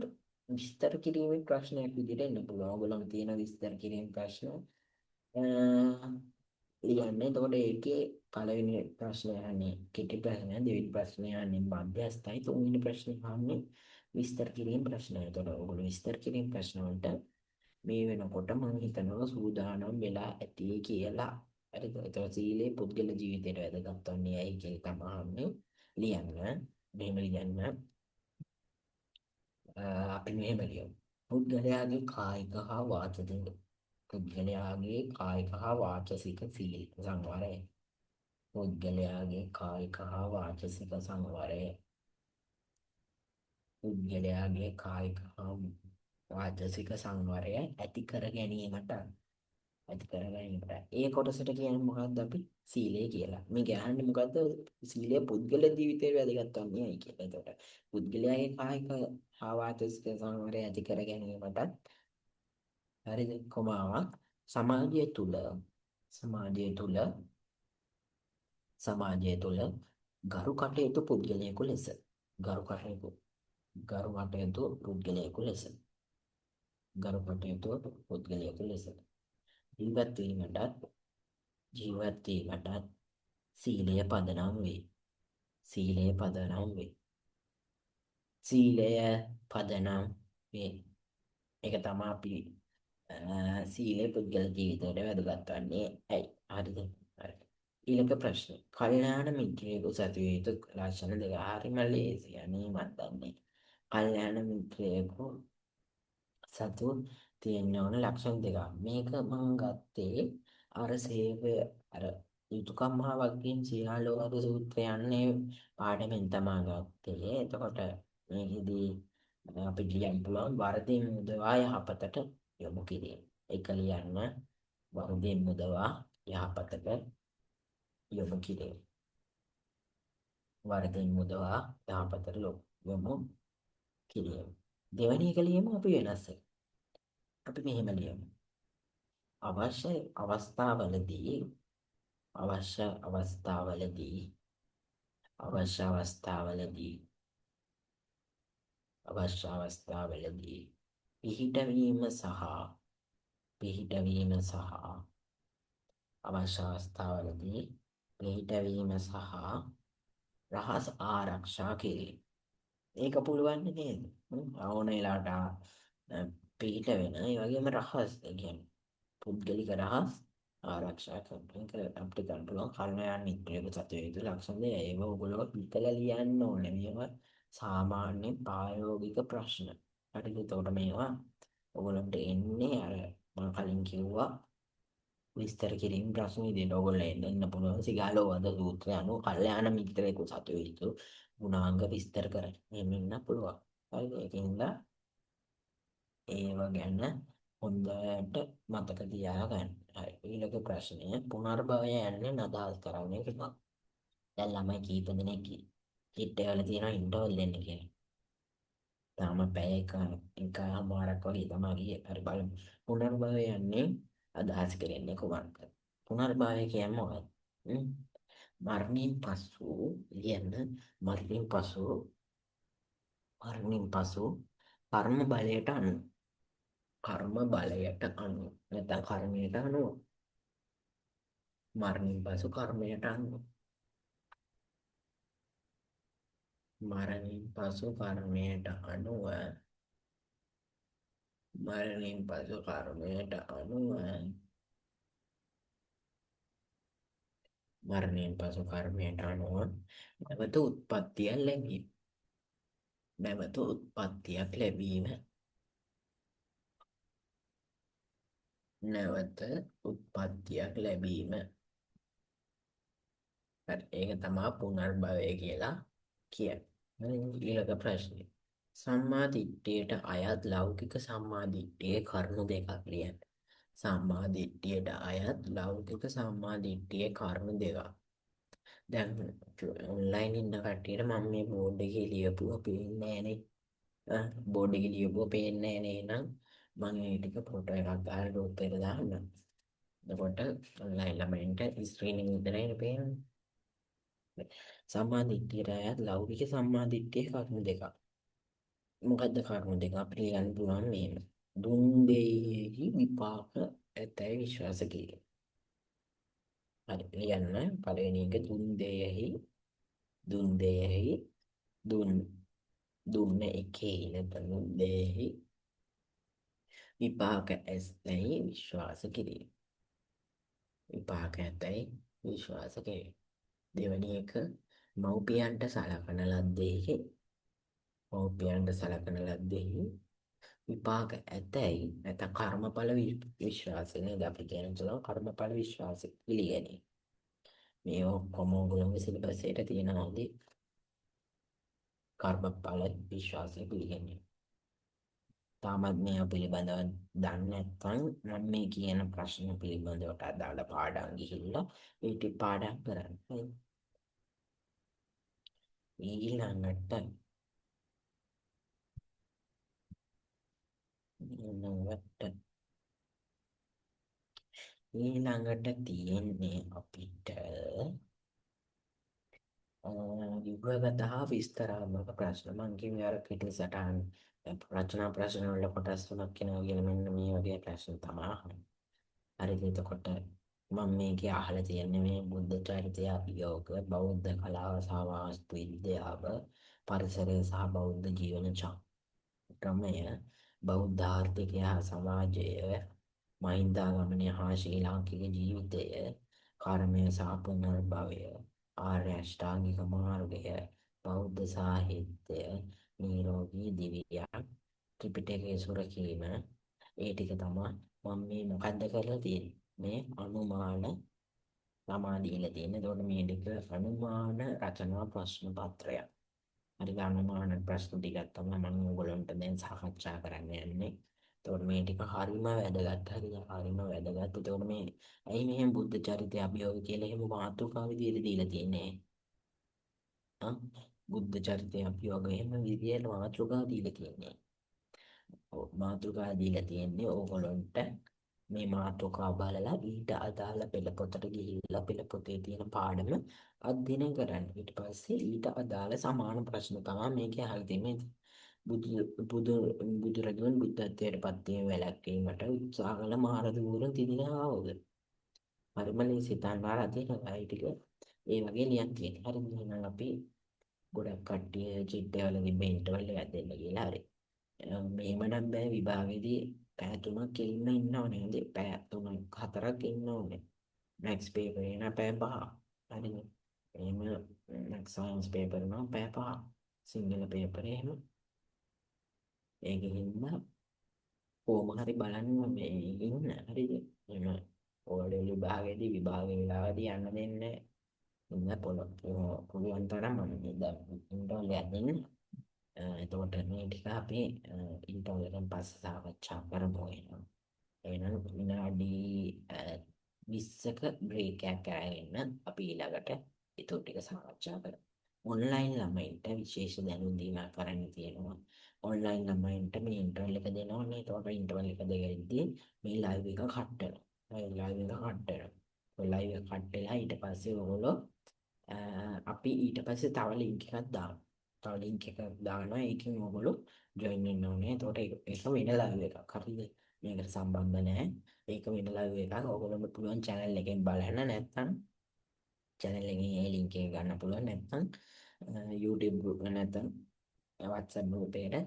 විස්තර කිරීමේ ප්‍රශ්නයක් විදිහට එන්න පුළුවන්. ඔයගොල්ලෝ තියෙන විස්තර කිරීම ප්‍රශ්න ලියන්න. එතකොට ඒකේ පළවෙනි ප්‍රශ්නය අහන්නේ කෙටි ප්‍රශ්නය, දෙවෙනි ප්‍රශ්නය අහන්නේ මධ්‍යස්ථයි, තුන්වෙනි ප්‍රශ්නය අහන්නේ විස්තර කිරීම ප්‍රශ්නය. එතකොට ඔයගොල්ලෝ විස්තර කිරීම ප්‍රශ්න වලට මේ වෙනකොට මම හිතනවා සූදානම් වෙලා ඇති කියලා. හරිද? එතකොට සීලේ පුද්ගල ජීවිතයට වැදගත් වන්නේ ඇයි කියලා තමයි අහන්නේ. ලියන්න. මෙහෙම ලියන්න. අපි මෙහෙම ලියමු. පුද්ගලයාගේ කායික හා වාචික පුද්ගලයාගේ කායික හා වාචසික සීල සංවරය. පුද්ගලයාගේ කායික හා වාචසික සංවරය. පුද්ගලයාගේ කායික හා වාචසික සංවරය ඇති කර ගැනීමට ඒ කොටසට කියන්නේ මොකක්ද අපි සීලය කියලා. මේක අහන්නේ මොකද්ද? සීලය පුද්ගල ජීවිතේ වැදගත් වන්නේ ඇයි කියලා. එතකොට පුද්ගලයාගේ කායික හා වාචසික සංවරය ඇති කර ගැනීමට හරිද? කොමාවක් සමාජය තුළ ගරු කටයුතු පුද්ගලයෙකු ලෙස ගරු කටයුතු පුද්ගලයෙකු ලෙස ජීවත් වීමටත් සීලය පදනම් වේ. සීලය පදනම් වේ. ඒක තමයි අපි සීලය පුද්ගල ජීවිතයට වැදගත් වන්නේ ඇයි? හරිද? හරි. ඊළඟ ප්‍රශ්න. කල්යාණ මිත්‍රයෙකු සතු යුතු ලක්ෂණ දෙක. හරිම ලේසි. අනේ මන් දන්නේ. කල්යාණ මිත්‍රයෙකු සතු තියෙන්න ඕන ලක්ෂණ දෙකක්. මේක මම ගත්තේ අර යුතුයකම් හා වගකීම් සියාලෝක සූත්‍රය යන්නේ පාඩමෙන් තමා ගත්තේ. එතකොට මේකෙදී අපිට ලියන්න පුළුවන් වරදින් මුදවා යහපතට යොමු කිරීම. ඒක ලියන්න වරදින් මුදවා යහපතට යොමු කිරීම. වරදින් මුදවා යහපතට යොමු කිරීම. දෙවැනි එක ලියමු අපි වෙනස් එක. අපි මෙහෙම ලියමු. අවශ්‍ය අවස්ථාවලදී අවශ්‍ය අවස්ථාවලදී අවශ්‍ය අවස්ථාවලදී අවශ්‍ය අවස්ථාවලදී පිහිටවීම සහ පිහිටවීම සහ අවශ්‍ය අවස්ථාවලදී පිහිටවීම සහ රහස් ආරක්ෂා කිරීම. ඒක පුළුවන් නේද? ඕන වෙලාවට පිහිට වෙන ඒ වගේම රහස් කියන්නේ පුද්ගලික රහස් ආරක්ෂා කරන එක අපිට ගන්න පුළුවන් කර්ණයන් මිත්‍රයෙකු සතු වේතු ලක්ෂණ දෙක. ඒව ඔයගොල්ලෝ හිතලා ලියන්න ඕනේ. මේවා සාමාන්‍ය ප්‍රායෝගික ප්‍රශ්න. හරිද? එතකොට මේවා ඔයගොල්ලන්ට එන්නේ අර මම කලින් කිව්වා විස්තර කිරීම ප්‍රශ්න විදිහට ඔයගොල්ලෝ එන්න පුළුවන්. සිගාලෝවාද සූත්‍රය අනුව කල්යාණ මිත්‍රයෙකු සතු වේතු ගුණාංග විස්තර කරන්න. එහෙම ඉන්න පුළුවන්. හරිද? ඒකින්ද ඒව ගැන හොඳට මතක තියාගන්න. හරි. ඊළඟ ප්‍රශ්නය පුනර්භවය යන්නේ අදහස් කරන්නේ කියලා. දැන් ළමයි කීප දෙනෙක් කිට්ටේ වල තියෙනවා ඉන්ටර්වල් දෙන්න කියලා. තාම පැය එකමාරක් වගේ තමයි ගියේ. හරි බලමු. පුනර්භවය යන්නේ අදහස් කරන්නේ කොහොමද? පුනර්භවය කියන්නේ මොකක්ද? මරණින් පසු ලියන්න මරණින් පසු කර්ම බලයට අනුව නැත්නම් කර්මයට අනුව මරණින් පසු කර්මයට අනුව මරණින් පසු කර්මයට අනුව මරණින් පසු කර්මයට අනුව මරණින් පසු කර්මයට අනුව නැවත උත්පත්තියක් ලැබීම. නැවත උත්පත්තියක් ලැබීම. නැවත උත්පත්තියක් ලැබීම. හරි ඒක තමයි පුනර්භවය කියලා කියන්නේ. ඊළඟ ප්‍රශ්නේ. සම්මා දිට්ඨියට අයත් ලෞකික සම්මා දිට්ඨියේ කරුණු දෙකක් ලියන්න. සම්මා දිට්ඨියට අයත් ලෞකික සම්මා දිට්ඨියේ කරුණු දෙකක්. දැන් ඔන්ලයින් ඉන්න කට්ටියට මම මේ බෝඩ් එකේ ලියපුවා පේන්නේ නැහනේ. බෝඩ් එකේ ලියපුවා පේන්නේ නැහැ නේනම් මම ඒ ටික ෆොටෝ එකක් ගහලා ගෲප් එකට දාන්නම්. එතකොට ඔන්ලයින් ළමයින්ට ස්ක්‍රීන් එක විතරයි පේන්නේ. සම්මා දිට්ඨියට අයත් ලෞකික සම්මා දිට්ඨියේ කරුණු දෙකක්. මොකද්ද කරුණු දෙක? අපිට ලියන්න පුළුවන් මේක. දුන් දෙයෙහි විපාක ඇතැයි විශ්වාස කිරීම. හරි ලියන්න පළවෙනි එක දුන් දෙයෙහි දුන්න එකේ නැත්නම් දුන් දෙයෙහි විපාක ඇතැයි විශ්වාස කිරීම. විපාක ඇතැයි විශ්වාස කිරීම. දෙවැනි එක මව්පියන්ට සලකන ලද්දෙහි විපාක ඇතැයි නැත්නම් කර්මඵල විශ්වාසය නේද අපි කියන තුන කර්මඵල විශ්වාසය පිළිගැනීම. මේ ඔක්කොම ඔයගොල්ලෝගේ සිලබස් එකට තියෙනවාදී කර්මඵල විශ්වාසය පිළිගැනීම. තාමත් මේ පිළිබඳව දන්නේ නැත්නම් මම මේ කියන ප්‍රශ්න පිළිබඳවට අදාළ පාඩම් ගිහිල්ලා ඒ ටික පාඩම් කරන්න. ඊළඟට තියෙන්නේ අපිට විභගත හා විස්තරාත්මක ප්‍රශ්න. මං කිව්වේ අර පිටු සටහන් රචනා ප්‍රශ්න වල කොටස් තුනක් වෙනවා කියලා මෙන්න මේ වගේ ප්‍රශ්න තමයි අහන්නේ. හරිද? එතකොට මම මේකේ අහලා තියෙන්නේ මේ බුද්ධ චරිතය අභියෝග, බෞද්ධ කලාව සහ වාස්තු විද්‍යාව, පරිසරය සහ බෞද්ධ ජීවන ක්‍රමය, බෞද්ධ ආර්ථිකය හා සමාජය, මහින්දාගමනය හා ශ්‍රී ලාංකික ජීවිතය, කර්මය සහ පුනර්භවය, ආර්ය අෂ්ටාංගික මාර්ගය, බෞද්ධ සාහිත්‍ය, නිරෝගී දිවියක්, ත්‍රිපිටකයේ සුරකීම, ඒ ටික තමයි මම මේ මොකද්ද කරලා තියෙන්නේ මේ තමා දීලා තියෙන්නේ. එතකොට මේ ටික අනුමාන රචනා ප්‍රශ්න පත්‍රයක්. හරි අනුමාන ප්‍රශ්න ටිකක් තමයි මම ඔයගොල්ලන්ට දැන් සාකච්ඡා කරන්න යන්නේ. එතකොට මේ ටික හරිම වැදගත්. හරිම වැදගත්. එතකොට මේ ඇයි මෙහෙම බුද්ධ චරිතය අභියෝග කියලා එහෙම මාතෘකාව විදියට දීලා තියෙන්නේ? ආ බුද්ධ චරිතය අභියෝග එහෙම විදියට මාතෘකාව දීලා තියෙන්නේ. මාතෘකා දීලා තියෙන්නේ ඕගොල්ලන්ට මේ මාතෘකා බලලා ඊට අදාළ පෙළපොතට ගිහිල්ලා පෙළපොතේ තියෙන පාඩම අධ්‍යයනය කරන්න. ඊට පස්සේ ඊට අදාළ සමාන ප්‍රශ්න තමයි මේකේ අහලා තියෙන්නේ. බුදු බුදු බුදුරජාණන් බුද්ධත්වයට පත් වීම වැළැක්වීමට උත්සාහ කළ මාරදුවරුන් තිදෙනා ආවෝද? හරිම ලේසි තනවාර අධ්‍යයනය ටික ඒ වගේ ලියන් තියෙනවා. හරි එහෙනම් අපි ගොඩක් කට්ටිය චිත්තවල තිබ්බ ඉන්ටර්වල් එකක් දෙන්න කියලා හරි. මෙහෙම නම් බෑ විභාගෙදී පැය 3ක් ඉන්න ඕනේ. පැය 3ක් 4ක් ඉන්න ඕනේ. මැක්ස් පේපර් එක පැය 5. හරිද? එහෙම මැක්ස් සයන්ස් පේපර් නම් පැය 5. සිංහල පේපර් එහෙම. ඒකෙින්ම කොහොම හරි බලන්න මේ ඉන්න හරිද? එහෙම ඔයාලේ විභාගෙදී විභාග වෙලාවදී යන්න දෙන්නේ ඉන්න පුළුවන් තරම් මම දැන් ඉන්ටර්වල් එකක් දෙන්න. එතකොට මේ ටික අපි ඉන්ටර්වල් එකෙන් පස්සේ සාකච්ඡා කරමු එහෙනම්. එහෙනම් විනාඩි 20ක බ්‍රේක් එකක් අරගෙන අපි ඊළඟට ඊට ටික සාකච්ඡා කරමු. ඔන්ලයින් ළමයින්ට විශේෂ දැනුම් දීමක් කරන්න තියෙනවා. ඔන්ලයින් ළමයින්ට මේ ඉන්ටර්වල් එක දෙනවනේ. එතකොට ඉන්ටර්වල් එක දෙකෙද්දී මේ ලයිව් එක කට් වෙනවා. ලයිව් එක කට් වෙනවා. ලයිව් එක කට් වෙලා ඊට පස්සේ ඔයගොල්ලෝ අපි ඊට පස්සේ තව ලින්ක් එකක් දානවා. තව ලින්ක් එකක් දානවා. ඒකෙන් ඔයගොල්ලෝ ජොයින් වෙන්න ඕනේ. එතකොට ඒක වෙන ලයිව් එකක්. හරිද? මේකට සම්බන්ධ නැහැ. ඒක වෙන ලයිව් එකක්. ඔයගොල්ලන්ට පුළුවන් channel එකෙන් බලන්න නැත්නම් channel එකෙන් ඒ link එක ගන්න පුළුවන් නැත්නම් YouTube group නැත්නම් WhatsApp group එකට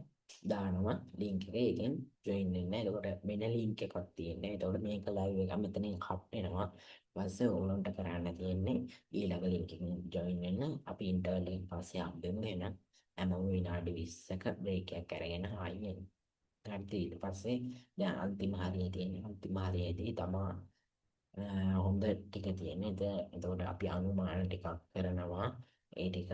දානවා link එක. ඒකෙන් join වෙන්න. එතකොට වෙන link එකක් තියෙනවා. එතකොට මේක live එක මෙතනින් cut වෙනවා. ඊපස්සේ ඕගොල්ලන්ට කරන්න තියෙන්නේ ඊළඟ link එකෙන් join වෙන්න. අපි interval එකෙන් පස්සේ හම්බෙමු එහෙනම්. හැමෝම විනාඩි 20ක break එකක් අරගෙන ආයෙ එන්න. ඊට පස්සේ දැන් අන්තිම හරිය තියෙන අන්තිම හරියේදී තමා හොඳ ටික තියෙන්නේ. එතකොට අපි අනුමාන ටිකක් කරනවා. ඒ ටික